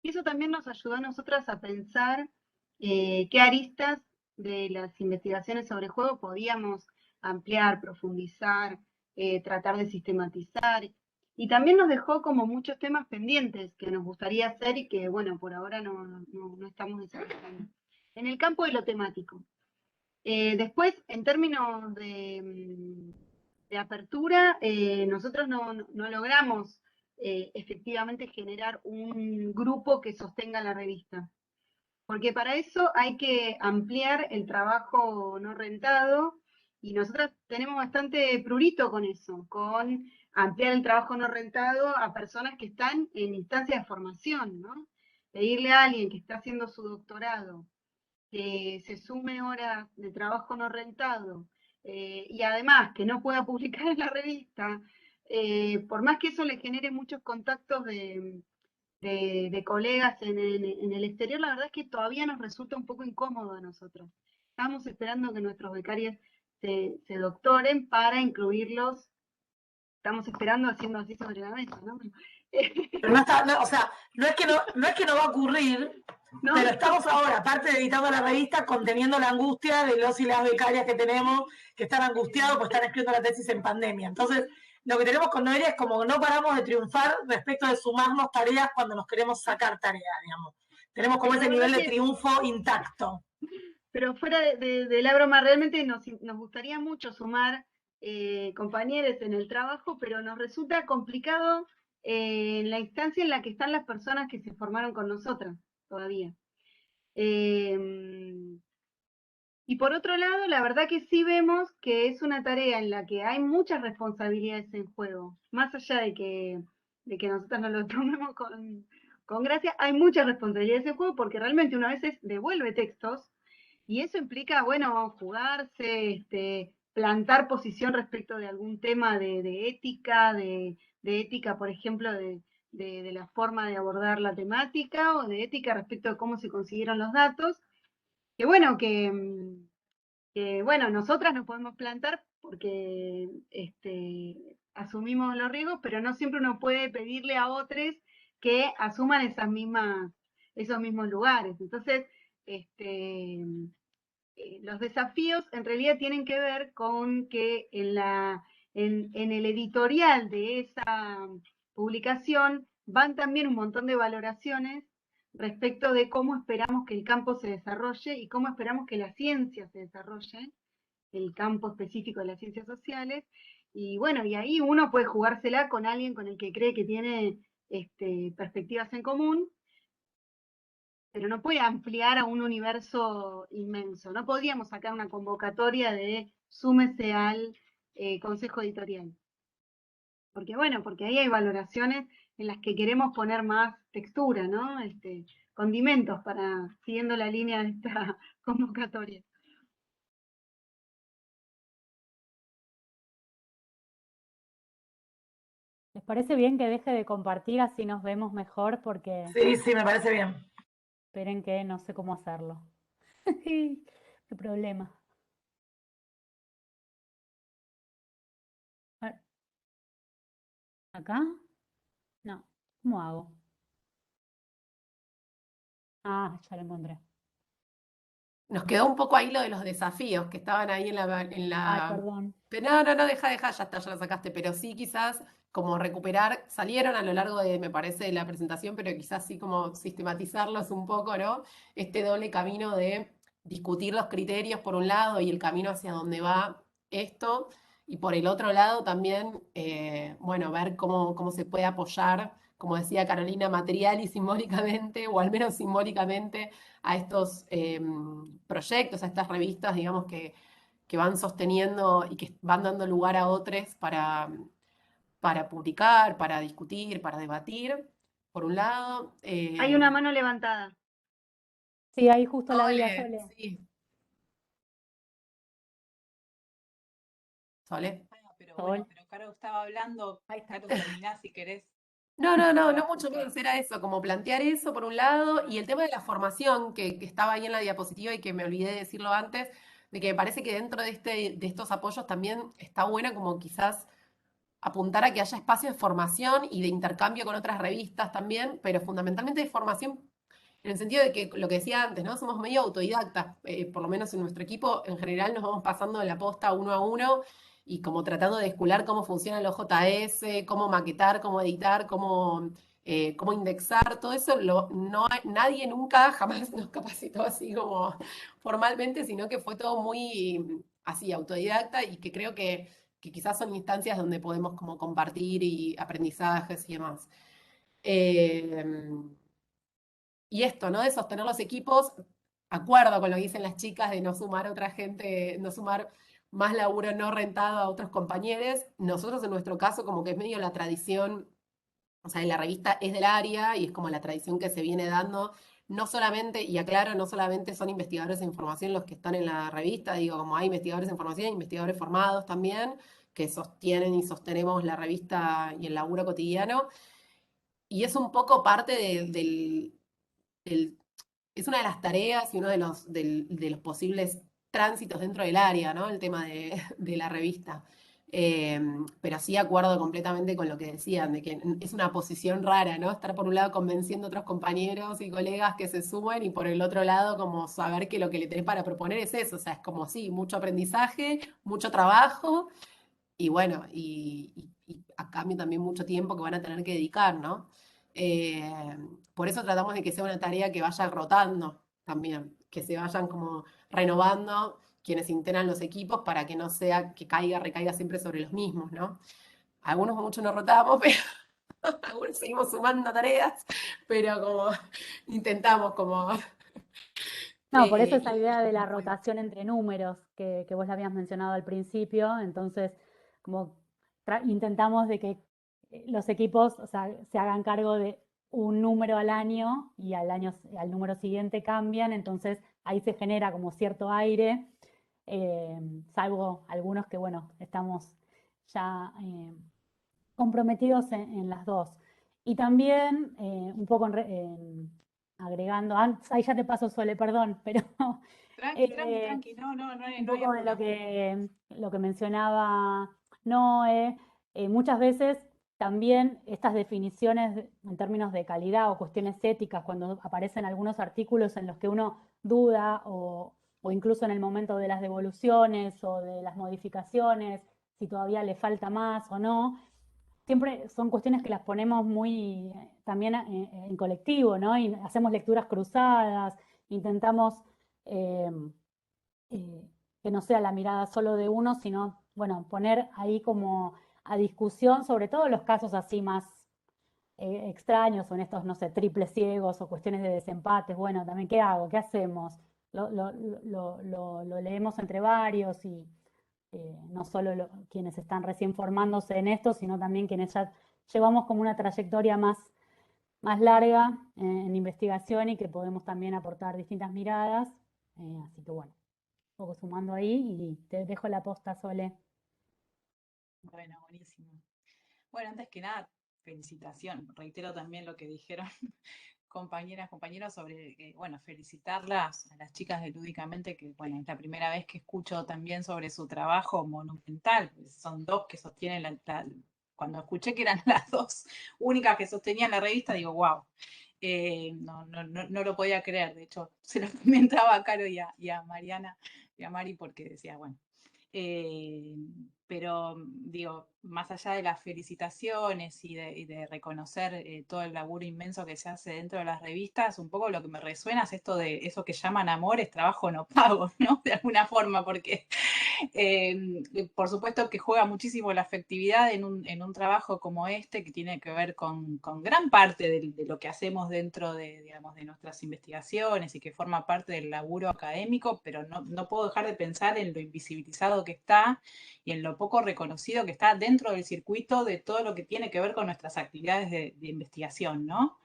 D: Y eso también nos ayudó a nosotras a pensar qué aristas de las investigaciones sobre juego podíamos ampliar, profundizar, tratar de sistematizar. Y también nos dejó como muchos temas pendientes que nos gustaría hacer y que, bueno, por ahora no estamos desarrollando. En el campo de lo temático. Después, en términos de apertura, nosotros no logramos efectivamente generar un grupo que sostenga la revista, porque para eso hay que ampliar el trabajo no rentado y nosotros tenemos bastante prurito con eso, con ampliar el trabajo no rentado a personas que están en instancia de formación, ¿no? Pedirle a alguien que está haciendo su doctorado que se sume horas de trabajo no rentado y además que no pueda publicar en la revista, por más que eso le genere muchos contactos de colegas en el exterior, la verdad es que todavía nos resulta un poco incómodo a nosotros. Estamos esperando que nuestros becarios se doctoren para incluirlos. Estamos esperando haciendo así sobre la mesa, ¿no?
B: Pero no está, o sea, no es que no va a ocurrir,
D: No,
B: pero estamos ahora, aparte de editando la revista, conteniendo la angustia de los y las becarias que tenemos, que están angustiados porque están escribiendo la tesis en pandemia. Entonces, lo que tenemos con Noelia es como que no paramos de triunfar respecto de sumarnos tareas cuando nos queremos sacar tareas, digamos. Tenemos como ese nivel de triunfo intacto.
D: Pero fuera de la broma, realmente nos gustaría mucho sumar compañeros en el trabajo, pero nos resulta complicado en la instancia en la que están las personas que se formaron con nosotras todavía. Y por otro lado, la verdad que sí vemos que es una tarea en la que hay muchas responsabilidades en juego, más allá de que nosotros nos lo tomemos con gracia, hay muchas responsabilidades en juego porque realmente una vez devuelve textos y eso implica, bueno, jugarse, plantar posición respecto de algún tema de ética, de ética, por ejemplo, de la forma de abordar la temática o de ética respecto de cómo se consiguieron los datos. Que bueno, que bueno, nosotras nos podemos plantar porque asumimos los riesgos, pero no siempre uno puede pedirle a otros que asuman esos mismos lugares. Entonces, los desafíos en realidad tienen que ver con que en el editorial de esa publicación van también un montón de valoraciones respecto de cómo esperamos que el campo se desarrolle y cómo esperamos que la ciencia se desarrolle, el campo específico de las ciencias sociales. Y bueno, y ahí uno puede jugársela con alguien con el que cree que tiene perspectivas en común, pero no puede ampliar a un universo inmenso. No podríamos sacar una convocatoria de súmese al consejo editorial. Porque bueno, porque ahí hay valoraciones en las que queremos poner más textura, ¿no? Condimentos para, siguiendo la línea de esta convocatoria.
A: ¿Les parece bien que deje de compartir así nos vemos mejor? Porque
B: Sí, me parece bien.
A: esperen que no sé cómo hacerlo. Qué problema. A ver, ¿acá? No. ¿Cómo hago? Ah, ya lo encontré.
E: nos quedó un poco ahí lo de los desafíos que estaban ahí en
A: Ay,
E: la...
A: perdón.
E: Pero no, deja, ya está, ya lo sacaste, pero sí quizás como recuperar, salieron a lo largo de, me parece, de la presentación, pero quizás sí como sistematizarlos un poco, ¿no? Este doble camino de discutir los criterios por un lado y el camino hacia dónde va esto, y por el otro lado también, bueno, ver cómo se puede apoyar, como decía Carolina, material y simbólicamente, o al menos simbólicamente, a estos proyectos, a estas revistas, digamos, que van sosteniendo y que van dando lugar a otros para publicar, para discutir, para debatir, por un lado.
D: Hay una mano levantada.
A: Sí, ahí justo la vi a
E: Sole,
A: Sole.
E: sí, Sole.
F: Pero
A: Sol.
F: bueno, pero Caro estaba hablando,
A: Ahí está.
F: Caro, terminá si querés.
E: No mucho más, era eso, como plantear eso por un lado, y el tema de la formación, que estaba ahí en la diapositiva y que me olvidé de decirlo antes, de que me parece que dentro de estos apoyos también está bueno como quizás apuntar a que haya espacios de formación y de intercambio con otras revistas también, pero fundamentalmente de formación en el sentido de que lo que decía antes, ¿no? Somos medio autodidactas, por lo menos en nuestro equipo, en general nos vamos pasando la posta uno a uno y como tratando de descular cómo funcionan los JS, cómo maquetar, cómo editar, cómo indexar, todo eso, nadie nunca jamás nos capacitó así como formalmente, sino que fue todo muy así, autodidacta y que creo que quizás son instancias donde podemos como compartir y aprendizajes y demás. Y esto, ¿no? De sostener los equipos, acuerdo con lo que dicen las chicas de no sumar a otra gente, no sumar más laburo no rentado a otros compañeros. Nosotros en nuestro caso como que es medio la tradición, o sea, la revista es del área y es como la tradición que se viene dando. No solamente, y aclaro, no solamente son investigadores de información los que están en la revista, digo, como hay investigadores de información, hay investigadores formados también, que sostienen y sostenemos la revista y el laburo cotidiano. Y es un poco parte del es una de las tareas y uno de los posibles tránsitos dentro del área, ¿no? El tema de la revista. Pero sí acuerdo completamente con lo que decían, de que es una posición rara, ¿no? Estar por un lado convenciendo a otros compañeros y colegas que se sumen y por el otro lado como saber que lo que le tenés para proponer es eso, o sea, es como sí, mucho aprendizaje, mucho trabajo y bueno, y a cambio también mucho tiempo que van a tener que dedicar, ¿no? Eh, por eso tratamos de que sea una tarea que vaya rotando también, que se vayan como renovando quienes integran los equipos para que no sea que recaiga siempre sobre los mismos, ¿no? Algunos mucho nos rotamos, pero algunos seguimos sumando tareas, pero como intentamos como...
A: No, por eso esa idea de la
E: bueno.
A: rotación entre números que vos la habías mencionado al principio, entonces como intentamos de que los equipos, o sea, se hagan cargo de un número al año y al número siguiente cambian, entonces ahí se genera como cierto aire, salvo algunos que, bueno, estamos ya comprometidos en las dos. Y también un poco agregando, ahí ya te paso Sole, perdón, pero
F: Tranqui, no hay
A: un poco de
F: apuro.
A: lo que mencionaba Noé, muchas veces también estas definiciones en términos de calidad o cuestiones éticas, cuando aparecen algunos artículos en los que uno duda o incluso en el momento de las devoluciones o de las modificaciones, si todavía le falta más o no, siempre son cuestiones que las ponemos muy también en colectivo, ¿no? Y hacemos lecturas cruzadas, intentamos eh, eh, que no sea la mirada solo de uno, sino, bueno, poner ahí como a discusión, sobre todo los casos así más extraños o en estos, no sé, triples ciegos o cuestiones de desempates, bueno, también, ¿qué hago? ¿Qué hacemos? Lo leemos entre varios y no solo quienes están recién formándose en esto, sino también quienes ya llevamos como una trayectoria más larga en investigación y que podemos también aportar distintas miradas. Así que bueno, un poco sumando ahí y te dejo la posta, Sole.
F: Bueno, buenísimo. Bueno, antes que nada, felicitación. Reitero también lo que dijeron compañeras, compañeros sobre, bueno, felicitarlas a las chicas de Lúdicamente, que bueno, es la primera vez que escucho también sobre su trabajo monumental, pues son dos que sostienen cuando escuché que eran las dos únicas que sostenían la revista, digo, wow. no lo podía creer. De hecho, se lo comentaba a Caro y a Mariana y a Mari porque decía, bueno. Pero digo, más allá de las felicitaciones y de reconocer todo el laburo inmenso que se hace dentro de las revistas, un poco lo que me resuena es esto de eso que llaman amor, es trabajo no pago, ¿no? De alguna forma, porque por supuesto que juega muchísimo la afectividad en un trabajo como este, que tiene que ver con gran parte de lo que hacemos dentro digamos, de nuestras investigaciones y que forma parte del laburo académico, pero no puedo dejar de pensar en lo invisibilizado que está y en lo poco reconocido que está dentro del circuito de todo lo que tiene que ver con nuestras actividades de investigación, ¿no?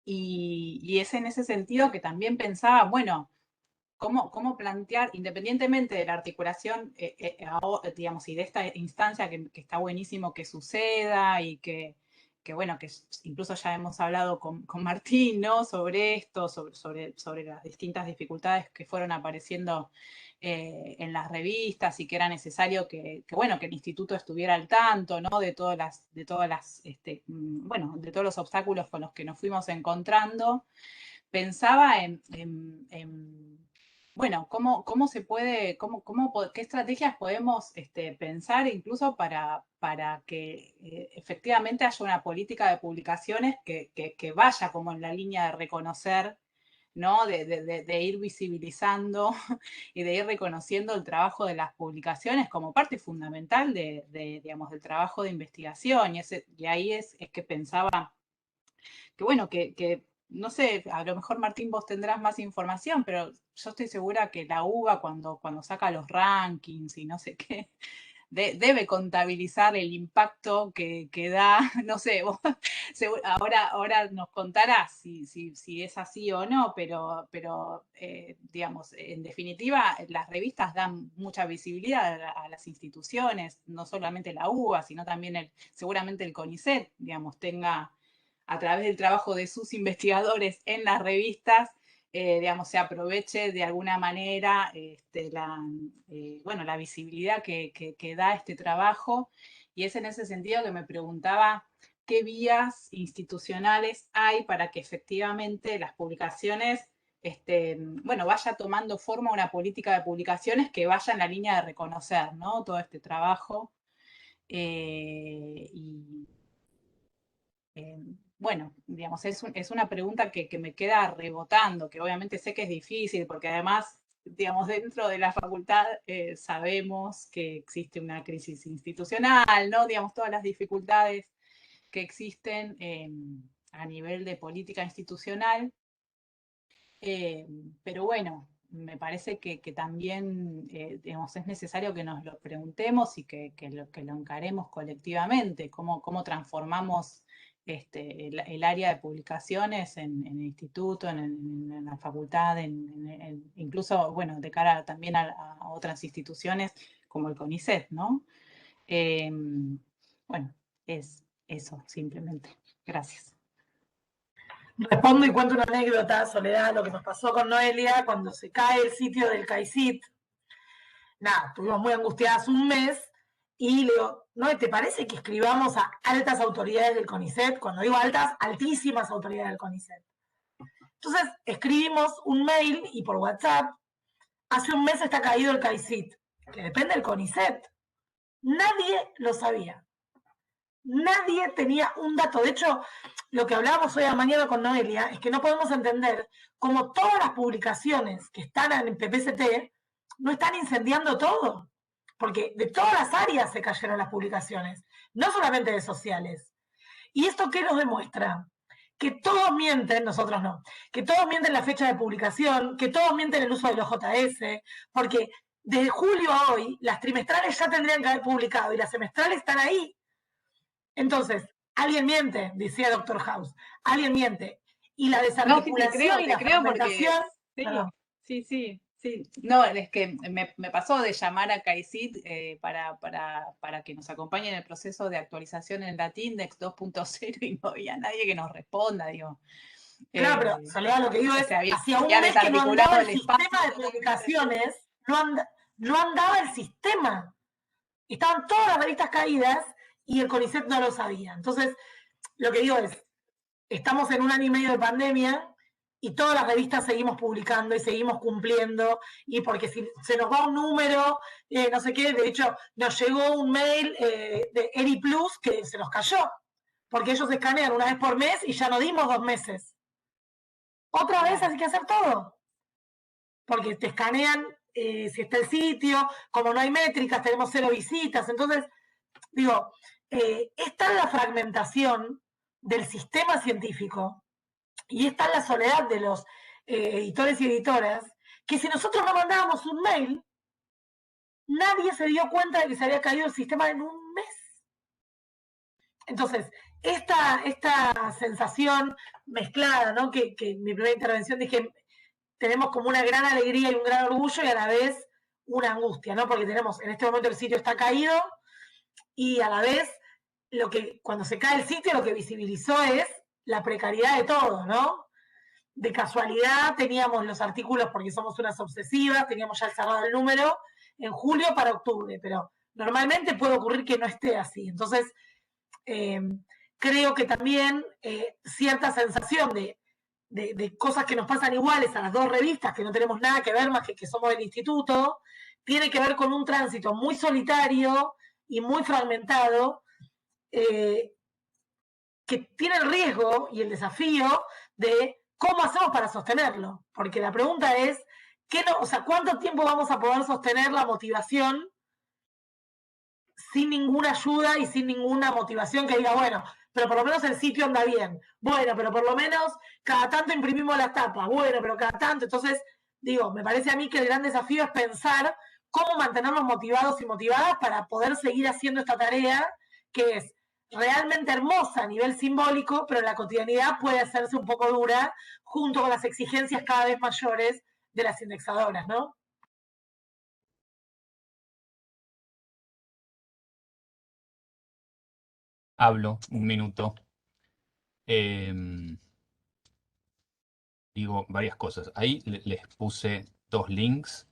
F: Y es en ese sentido que también pensaba, bueno, cómo plantear, independientemente de la articulación, digamos, y de esta instancia que está buenísimo que suceda y bueno, que incluso ya hemos hablado con Martín, ¿no? Sobre esto, sobre las distintas dificultades que fueron apareciendo en las revistas y que era necesario bueno, que el instituto estuviera al tanto, ¿no? De todas las, bueno, de todos los obstáculos con los que nos fuimos encontrando. Pensaba bueno, cómo se puede, qué estrategias podemos pensar incluso para que efectivamente haya una política de publicaciones que vaya como en la línea de reconocer, ¿no? De ir visibilizando y de ir reconociendo el trabajo de las publicaciones como parte fundamental digamos, del trabajo de investigación. Y ahí es que pensaba que bueno, no sé, a lo mejor Martín vos tendrás más información, pero yo estoy segura que la UBA cuando saca los rankings y no sé qué, debe contabilizar el impacto que da, no sé, vos, ahora nos contarás si es así o no, pero digamos, en definitiva, las revistas dan mucha visibilidad a las instituciones, no solamente la UBA, sino también seguramente el CONICET, digamos, tenga a través del trabajo de sus investigadores en las revistas, digamos, se aproveche de alguna manera bueno, la visibilidad que da este trabajo. Y es en ese sentido que me preguntaba qué vías institucionales hay para que efectivamente las publicaciones, bueno, vaya tomando forma una política de publicaciones que vaya en la línea de reconocer, ¿no? Todo este trabajo. Bueno, digamos, es una pregunta que me queda rebotando, que obviamente sé que es difícil, porque además, digamos, dentro de la facultad sabemos que existe una crisis institucional, ¿no? Digamos, todas las dificultades que existen a nivel de política institucional. Pero bueno, me parece que también digamos, es necesario que nos lo preguntemos y que lo encaremos colectivamente, cómo transformamos el área de publicaciones en el instituto, en la facultad, incluso, bueno, de cara también a otras instituciones como el CONICET, ¿no? Bueno, es eso, simplemente. Gracias.
B: Respondo y cuento una anécdota, Soledad, lo que nos pasó con Noelia cuando se cae el sitio del CAICIT. Nada, estuvimos muy angustiadas un mes y le digo, ¿no te parece que escribamos a altas autoridades del CONICET? Cuando digo altas, altísimas autoridades del CONICET. Entonces escribimos un mail y por WhatsApp, hace un mes está caído el CAICIT, que depende del CONICET. Nadie lo sabía. Nadie tenía un dato. De hecho, lo que hablábamos hoy a la mañana con Noelia es que no podemos entender cómo todas las publicaciones que están en PPCT no están incendiando todo. Porque de todas las áreas se cayeron las publicaciones, no solamente de sociales. ¿Y esto qué nos demuestra? Que todos mienten, nosotros no, que todos mienten la fecha de publicación, que todos mienten el uso de los JS, porque desde julio a hoy las trimestrales ya tendrían que haber publicado y las semestrales están ahí. Entonces, alguien miente, decía Doctor House, alguien miente. Y la desarticulación y la fragmentación...
F: Sí. No, es que me pasó de llamar a CAICIT para que nos acompañe en el proceso de actualización en Latindex 2.0 y no había nadie que nos responda, digo.
B: Claro, pero Soledad, lo que digo es, hacía un
F: mes
B: que no andaba el sistema de publicaciones, no andaba el sistema. Estaban todas las revistas caídas y el CONICET no lo sabía. Entonces, lo que digo es, estamos en 1 año y medio de pandemia y todas las revistas seguimos publicando y seguimos cumpliendo, y porque si se nos va un número, no sé qué, de hecho nos llegó un mail de Eri Plus que se nos cayó, porque ellos escanean una vez por mes y ya no dimos 2 meses. Otra vez hay que hacer todo, porque te escanean si está el sitio, como no hay métricas, tenemos 0 visitas, entonces, digo, está la fragmentación del sistema científico y está la soledad de los editores y editoras, que si nosotros no mandábamos un mail, nadie se dio cuenta de que se había caído el sistema en un mes. Entonces, esta sensación mezclada, ¿no? Que en mi primera intervención dije, tenemos como una gran alegría y un gran orgullo y a la vez una angustia, ¿no? Porque tenemos, en este momento el sitio está caído y a la vez, cuando se cae el sitio, lo que visibilizó es la precariedad de todo, ¿no? De casualidad teníamos los artículos, porque somos unas obsesivas, teníamos ya cerrado el número en julio para octubre, pero normalmente puede ocurrir que no esté así. Entonces, creo que también cierta sensación de cosas que nos pasan iguales a las dos revistas, que no tenemos nada que ver más que somos del instituto, tiene que ver con un tránsito muy solitario y muy fragmentado, que tiene el riesgo y el desafío de cómo hacemos para sostenerlo. Porque la pregunta es, ¿cuánto tiempo vamos a poder sostener la motivación sin ninguna ayuda y sin ninguna motivación que diga, bueno, pero por lo menos el sitio anda bien, bueno, pero por lo menos cada tanto imprimimos las tapas, bueno, pero cada tanto? Entonces, digo, me parece a mí que el gran desafío es pensar cómo mantenernos motivados y motivadas para poder seguir haciendo esta tarea, que es realmente hermosa a nivel simbólico, pero en la cotidianidad puede hacerse un poco dura, junto con las exigencias cada vez mayores de las indexadoras, ¿no?
C: Hablo un minuto. Digo varias cosas. Ahí les puse 2 links.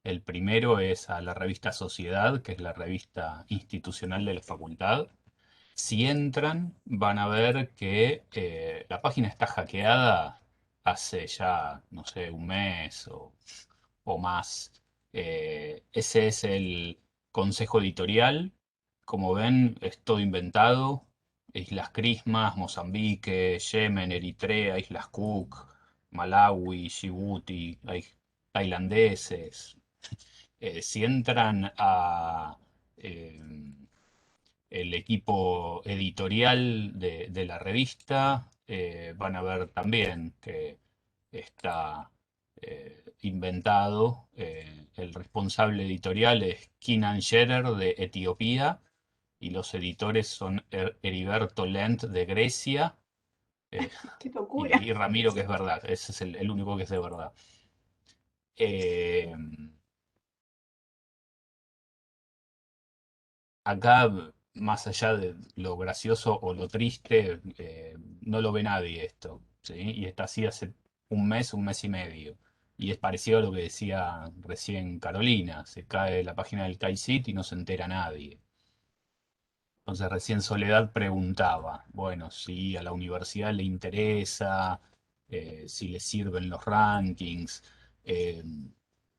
C: El primero es a la revista Sociedad, que es la revista institucional de la facultad. Si entran, van a ver que la página está hackeada hace ya, no sé, un mes o más. Ese es el consejo editorial. Como ven, es todo inventado. Islas Christmas, Mozambique, Yemen, Eritrea, Islas Cook, Malawi, Djibouti, hay tailandeses. Si entran a eh, el equipo editorial de la revista, van a ver también que está inventado. El responsable editorial es Kinan Scherer de Etiopía y los editores son Heriberto Lent de Grecia
B: ¡Qué locura!
C: y Ramiro, que es verdad. Ese es el único que es de verdad. Acá, más allá de lo gracioso o lo triste, no lo ve nadie esto, ¿sí? Y está así hace un mes y medio. Y es parecido a lo que decía recién Carolina, se cae la página del CAICIT y no se entera nadie. Entonces recién Soledad preguntaba, bueno, si a la universidad le interesa, si le sirven los rankings. eh,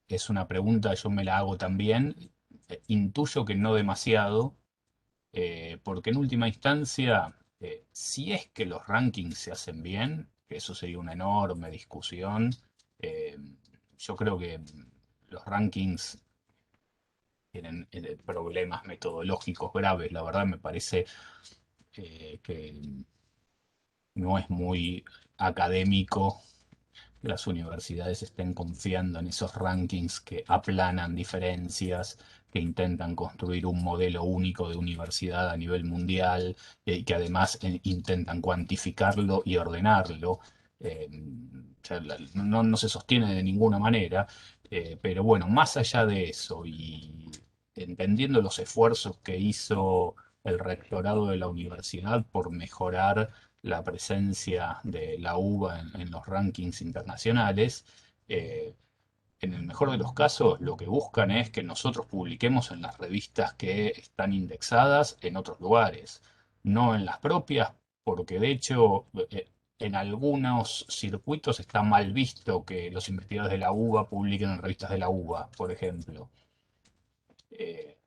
C: es una pregunta, yo me la hago también. Intuyo que no demasiado, porque en última instancia, si es que los rankings se hacen bien, que eso sería una enorme discusión, eh, yo creo que los rankings tienen problemas metodológicos graves. La verdad me parece que no es muy académico que las universidades estén confiando en esos rankings que aplanan diferencias, que intentan construir un modelo único de universidad a nivel mundial y que además intentan cuantificarlo y ordenarlo. Eh, o sea, no se sostiene de ninguna manera, pero bueno, más allá de eso y entendiendo los esfuerzos que hizo el rectorado de la universidad por mejorar la presencia de la UBA en los rankings internacionales, eh, en el mejor de los casos lo que buscan es que nosotros publiquemos en las revistas que están indexadas en otros lugares, no en las propias, porque de hecho en algunos circuitos está mal visto que los investigadores de la UBA publiquen en revistas de la UBA, por ejemplo.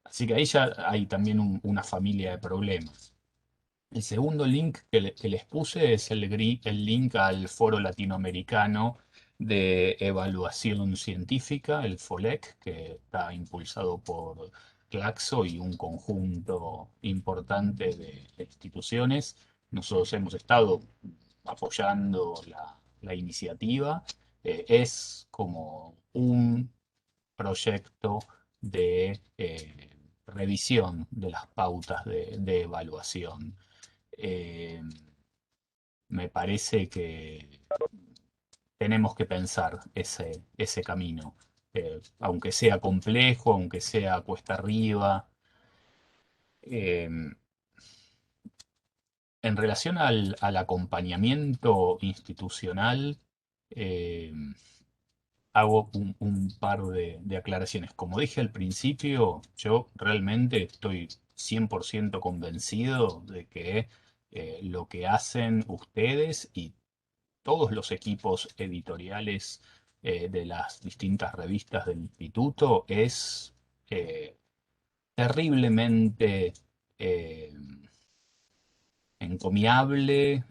C: Así que ahí ya hay también una familia de problemas. El segundo link que les puse es el link al Foro Latinoamericano de Evaluación Científica, el FOLEC, que está impulsado por Claxo y un conjunto importante de instituciones. Nosotros hemos estado apoyando la iniciativa. Es como un proyecto de revisión de las pautas de evaluación. Eh, Me parece que tenemos que pensar ese camino, aunque sea complejo, aunque sea cuesta arriba. Eh, en relación al acompañamiento institucional, eh, hago un par de aclaraciones. Como dije al principio, yo realmente estoy 100% convencido de que lo que hacen ustedes y todos los equipos editoriales de las distintas revistas del instituto es terriblemente eh, encomiable,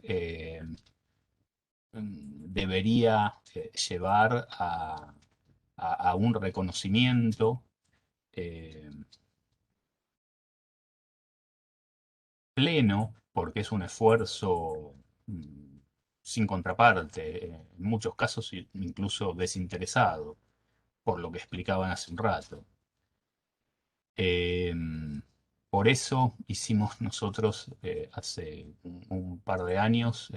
C: debería llevar a un reconocimiento eh, pleno, porque es un esfuerzo sin contraparte, en muchos casos incluso desinteresado, por lo que explicaban hace un rato. Eh, por eso hicimos nosotros hace un par de años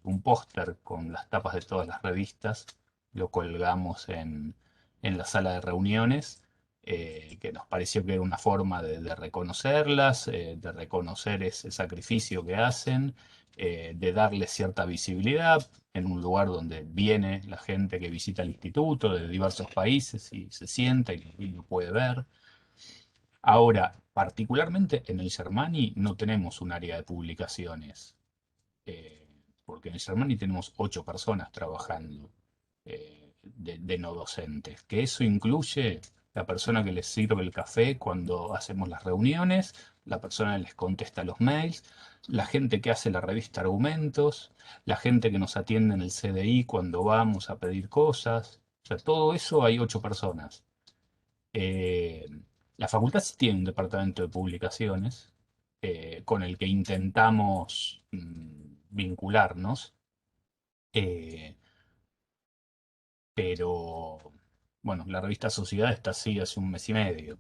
C: un póster con las tapas de todas las revistas, lo colgamos en la sala de reuniones, que nos pareció que era una forma de reconocerlas, de reconocer ese sacrificio que hacen, de darles cierta visibilidad en un lugar donde viene la gente que visita el instituto de diversos países y se sienta y lo puede ver. Ahora, particularmente en el Germani no tenemos un área de publicaciones, eh, porque en el Germani tenemos 8 personas trabajando de no docentes, que eso incluye la persona que les sirve el café cuando hacemos las reuniones, la persona que les contesta los mails, la gente que hace la revista Argumentos, la gente que nos atiende en el CDI cuando vamos a pedir cosas. O sea, todo eso hay 8 personas. Eh, la facultad sí tiene un departamento de publicaciones con el que intentamos vincularnos, eh, pero bueno, la revista Sociedad está así hace un mes y medio.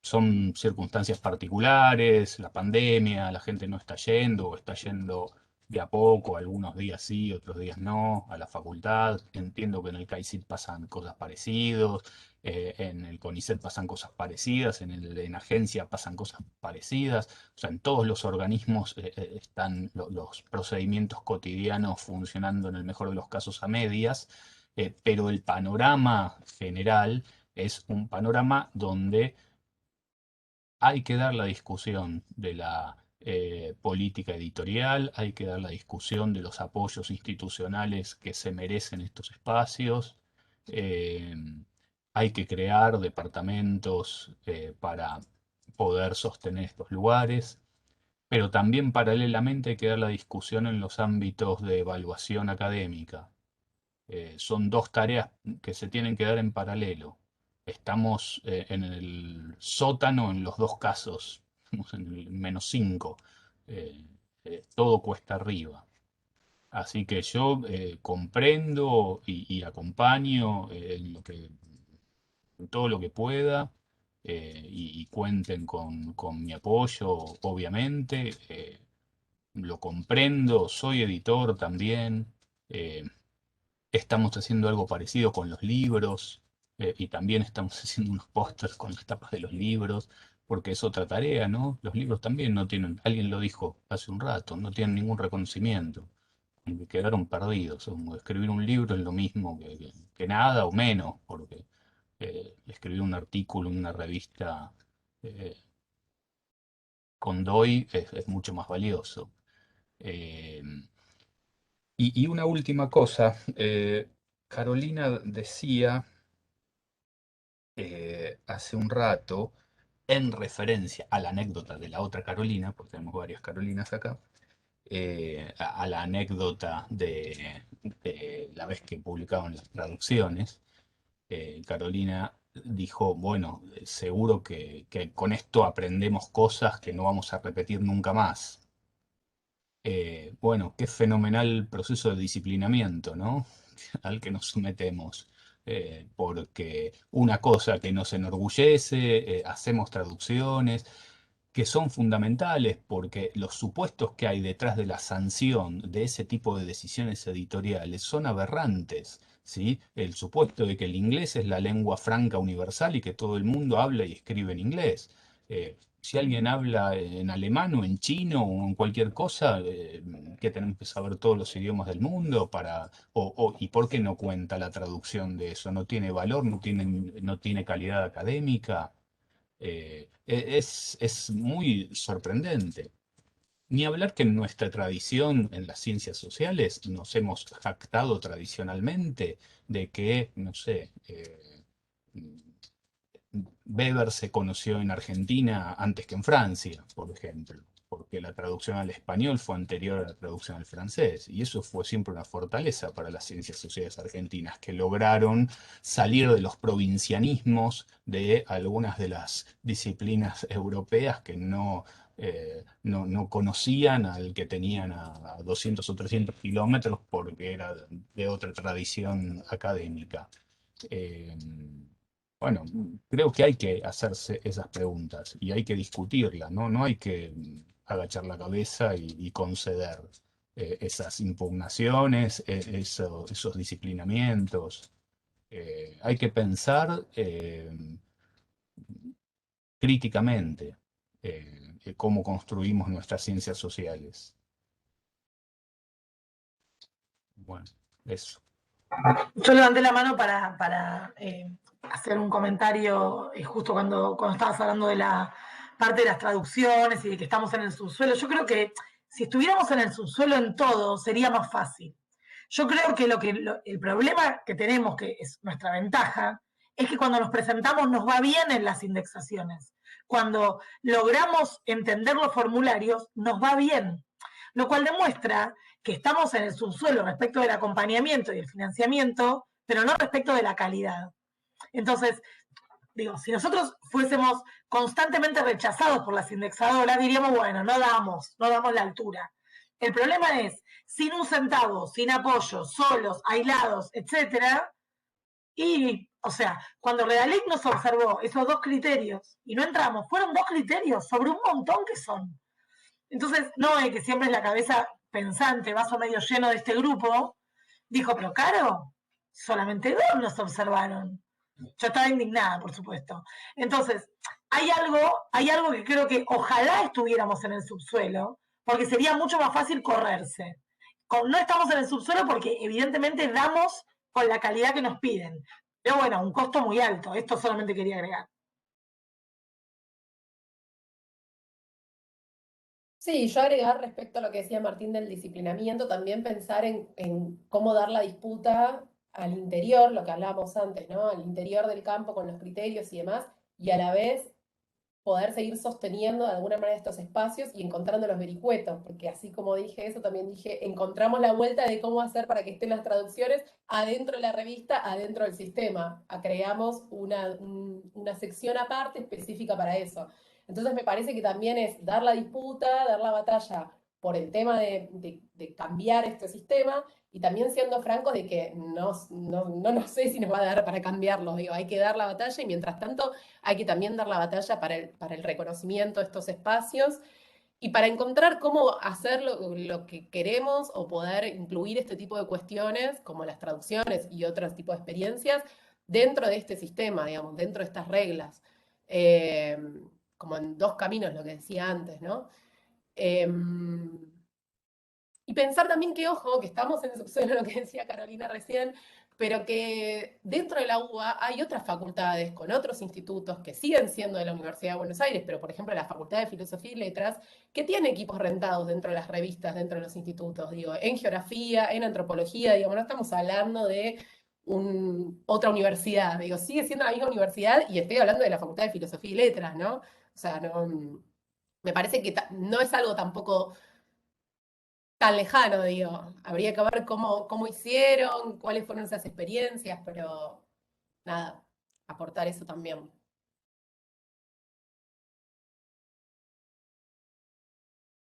C: Son circunstancias particulares, la pandemia, la gente no está yendo o está yendo de a poco, algunos días sí, otros días no, a la facultad. Entiendo que en el CAICIT pasan cosas parecidas, en el CONICET pasan cosas parecidas, en agencia pasan cosas parecidas. O sea, en todos los organismos están los procedimientos cotidianos funcionando en el mejor de los casos a medias, pero el panorama general es un panorama donde hay que dar la discusión de la política editorial, hay que dar la discusión de los apoyos institucionales que se merecen estos espacios, eh, hay que crear departamentos para poder sostener estos lugares, pero también paralelamente hay que dar la discusión en los ámbitos de evaluación académica. Son dos tareas que se tienen que dar en paralelo. Estamos en el sótano en los dos casos, estamos en el -5. Eh, Todo cuesta arriba. Así que yo comprendo y acompaño en todo lo que pueda y cuenten con mi apoyo, obviamente. Lo comprendo, soy editor también. eh, Estamos haciendo algo parecido con los libros y también estamos haciendo unos pósters con las tapas de los libros, porque es otra tarea, ¿no? Los libros también no tienen, alguien lo dijo hace un rato, no tienen ningún reconocimiento, como que quedaron perdidos. Como escribir un libro es lo mismo que nada o menos, porque escribir un artículo en una revista eh, con DOI es mucho más valioso. Eh, y una última cosa, Carolina decía hace un rato, en referencia a la anécdota de la otra Carolina, porque tenemos varias Carolinas acá, a la anécdota de la vez que publicaron las traducciones, Carolina dijo, bueno, seguro que con esto aprendemos cosas que no vamos a repetir nunca más. Bueno, qué fenomenal proceso de disciplinamiento, ¿no? Al que nos sometemos. Porque una cosa que nos enorgullece, hacemos traducciones que son fundamentales porque los supuestos que hay detrás de la sanción de ese tipo de decisiones editoriales son aberrantes, ¿sí? El supuesto de que el inglés es la lengua franca universal y que todo el mundo habla y escribe en inglés. Si alguien habla en alemán o en chino o en cualquier cosa, que tenemos que saber todos los idiomas del mundo ¿y por qué no cuenta la traducción de eso? ¿No tiene valor? ¿No tiene calidad académica? Es muy sorprendente. Ni hablar que en nuestra tradición, en las ciencias sociales, nos hemos jactado tradicionalmente de que, no sé, Weber se conoció en Argentina antes que en Francia, por ejemplo, porque la traducción al español fue anterior a la traducción al francés, y eso fue siempre una fortaleza para las ciencias sociales argentinas, que lograron salir de los provincianismos de algunas de las disciplinas europeas que no conocían al que tenían a 200 o 300 kilómetros porque era de otra tradición académica. Eh, bueno, creo que hay que hacerse esas preguntas y hay que discutirlas, ¿no? No hay que agachar la cabeza y conceder esas impugnaciones, esos disciplinamientos. Hay que pensar críticamente cómo construimos nuestras ciencias sociales. Bueno, eso.
B: Yo levanté la mano para hacer un comentario justo cuando estabas hablando de la parte de las traducciones y de que estamos en el subsuelo. Yo creo que si estuviéramos en el subsuelo en todo, sería más fácil. Yo creo que el problema que tenemos, que es nuestra ventaja, es que cuando nos presentamos nos va bien en las indexaciones. Cuando logramos entender los formularios, nos va bien. Lo cual demuestra que estamos en el subsuelo respecto del acompañamiento y el financiamiento, pero no respecto de la calidad. Entonces, digo, si nosotros fuésemos constantemente rechazados por las indexadoras, diríamos, bueno, no damos la altura. El problema es, sin un centavo, sin apoyo, solos, aislados, etcétera, y, o sea, cuando Redalic nos observó esos dos criterios y no entramos, fueron dos criterios sobre un montón que son. Entonces, Noé, que siempre es la cabeza pensante, vaso medio lleno de este grupo, dijo, pero Caro, solamente dos nos observaron. Yo estaba indignada, por supuesto. Entonces, hay algo que creo que ojalá estuviéramos en el subsuelo, porque sería mucho más fácil correrse. No estamos en el subsuelo porque evidentemente damos con la calidad que nos piden. Pero bueno, un costo muy alto. Esto solamente quería agregar.
E: Sí, yo agregar respecto a lo que decía Martín del disciplinamiento, también pensar en cómo dar la disputa al interior, lo que hablábamos antes, ¿no? Al interior del campo con los criterios y demás, y a la vez poder seguir sosteniendo de alguna manera estos espacios y encontrando los vericuetos, porque así como dije eso, también dije, encontramos la vuelta de cómo hacer para que estén las traducciones adentro de la revista, adentro del sistema. Creamos una sección aparte específica para eso. Entonces me parece que también es dar la disputa, dar la batalla por el tema de cambiar este sistema y también siendo francos de que no sé si nos va a dar para cambiarlo, digo, hay que dar la batalla y mientras tanto hay que también dar la batalla para el reconocimiento de estos espacios y para encontrar cómo hacer lo que queremos o poder incluir este tipo de cuestiones, como las traducciones y otros tipos de experiencias, dentro de este sistema, digamos, dentro de estas reglas. Eh, como en dos caminos, lo que decía antes, ¿no? Y pensar también que, ojo, que estamos en el subsuelo, lo que decía Carolina recién, pero que dentro de la UBA hay otras facultades con otros institutos que siguen siendo de la Universidad de Buenos Aires, pero por ejemplo la Facultad de Filosofía y Letras, que tiene equipos rentados dentro de las revistas, dentro de los institutos, digo, en geografía, en antropología, digo, no estamos hablando de otra universidad, digo, sigue siendo la misma universidad y estoy hablando de la Facultad de Filosofía y Letras, ¿no? O sea, no, me parece que no es algo tampoco tan lejano, digo. Habría que ver cómo hicieron, cuáles fueron esas experiencias, pero nada, aportar eso también.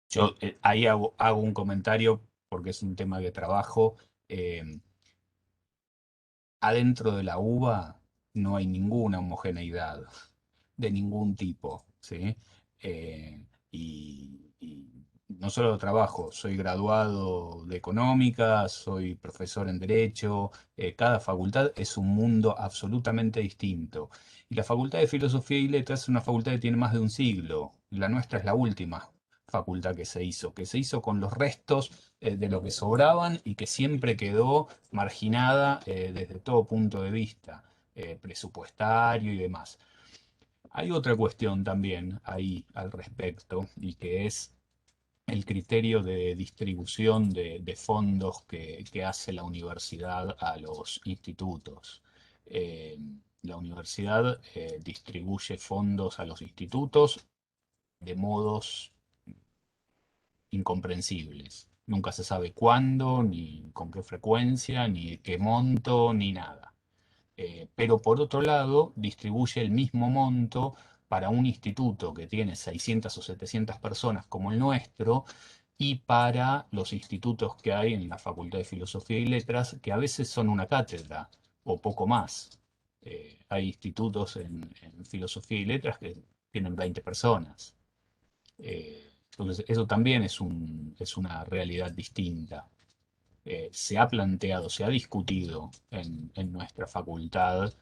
C: Yo ahí hago un comentario porque es un tema que trabajo. Adentro de la uva no hay ninguna homogeneidad de ningún tipo, ¿sí? Y no solo trabajo, soy graduado de económica, soy profesor en derecho, cada facultad es un mundo absolutamente distinto. Y la Facultad de Filosofía y Letras es una facultad que tiene más de un siglo, y la nuestra es la última facultad que se hizo con los restos de lo que sobraban y que siempre quedó marginada desde todo punto de vista, presupuestario y demás. Hay otra cuestión también ahí al respecto y que es el criterio de distribución de fondos que hace la universidad a los institutos. Eh, la universidad distribuye fondos a los institutos de modos incomprensibles. Nunca se sabe cuándo, ni con qué frecuencia, ni qué monto, ni nada. Pero por otro lado, distribuye el mismo monto para un instituto que tiene 600 o 700 personas como el nuestro y para los institutos que hay en la Facultad de Filosofía y Letras, que a veces son una cátedra o poco más. Hay institutos en Filosofía y Letras que tienen 20 personas. Entonces, eso también es una realidad distinta. Se ha planteado, se ha discutido en nuestra facultad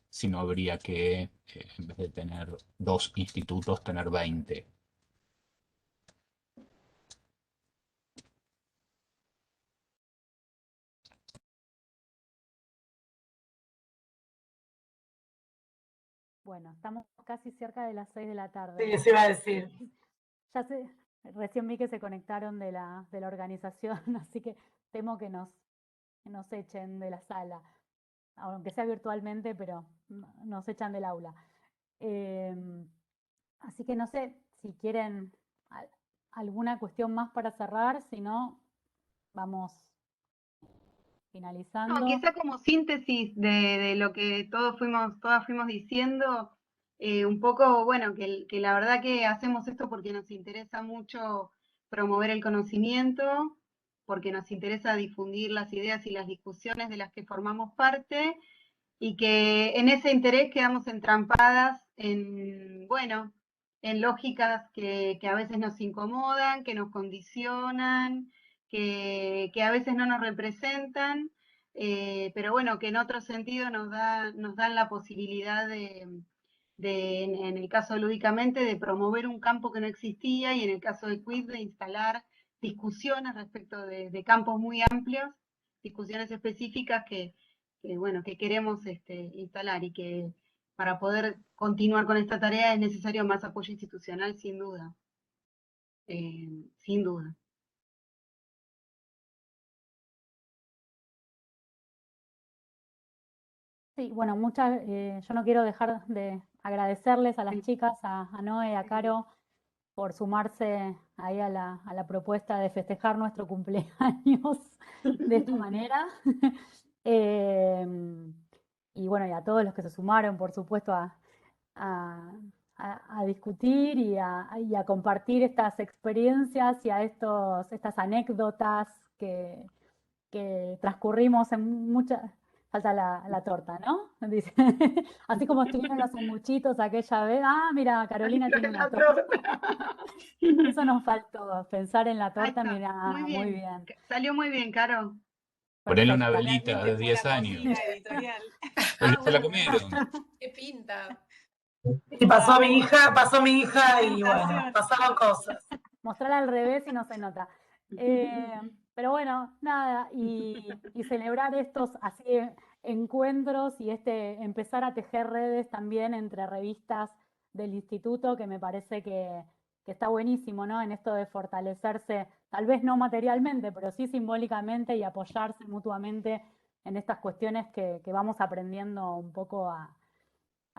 C: si no habría que, en vez de tener 2 institutos, tener 20.
A: Bueno, estamos casi cerca de las 6 de la tarde.
B: Sí, eso iba a decir.
A: Ya recién vi que se conectaron de la organización, así que temo que nos echen de la sala, aunque sea virtualmente, pero nos echan del aula. Así que no sé si quieren alguna cuestión más para cerrar, si no, vamos finalizando.
D: No, quizá como síntesis de lo que todas fuimos diciendo, un poco, bueno, que la verdad que hacemos esto porque nos interesa mucho promover el conocimiento, porque nos interesa difundir las ideas y las discusiones de las que formamos parte, y que en ese interés quedamos entrampadas en, bueno, en lógicas que a veces nos incomodan, que nos condicionan, que a veces no nos representan, pero bueno, que en otro sentido nos dan la posibilidad en el caso de Lúdicamente, de promover un campo que no existía, y en el caso de Quiz, de instalar discusiones respecto de campos muy amplios, discusiones específicas bueno, que queremos instalar, y que para poder continuar con esta tarea es necesario más apoyo institucional, sin duda. Sin duda.
A: Sí, bueno, yo no quiero dejar de agradecerles a las chicas, a Noé y a Caro, por sumarse ahí a la propuesta de festejar nuestro cumpleaños de esta manera. Y bueno, y a todos los que se sumaron, por supuesto, a discutir y a compartir estas experiencias y a estas anécdotas que transcurrimos en muchas. Falta la torta, ¿no? Dice. Así como estuvieron los sanguchitos aquella vez. Ah, mira, Carolina tiene una torta. Eso nos faltó, pensar en la torta, mira, muy bien.
D: Salió muy bien, Caro.
C: Ponele una
A: Perfecto.
C: velita de 10 años.
F: Editorial.
C: Pero ya se la comieron.
E: ¡Qué pinta!
B: Y pasó mi hija y bueno, pasaron cosas.
A: Mostrarla al revés y no se nota. Pero bueno, nada, y celebrar estos así encuentros y empezar a tejer redes también entre revistas del instituto, que me parece que está buenísimo, ¿no? En esto de fortalecerse, tal vez no materialmente, pero sí simbólicamente y apoyarse mutuamente en estas cuestiones que vamos aprendiendo un poco a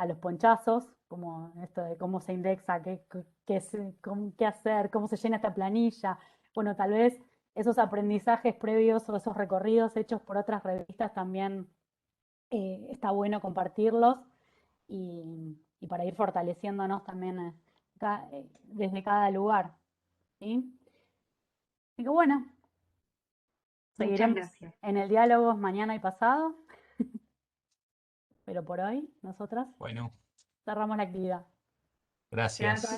A: los ponchazos, como esto de cómo se indexa, qué hacer, cómo se llena esta planilla. Bueno, tal vez esos aprendizajes previos o esos recorridos hechos por otras revistas también está bueno compartirlos y para ir fortaleciéndonos también desde cada lugar. ¿Sí? Así que bueno,
D: Muchas
A: seguiremos
D: gracias.
A: en el diálogo mañana y pasado, pero por hoy nosotras
C: Bueno,
A: cerramos la actividad.
C: gracias.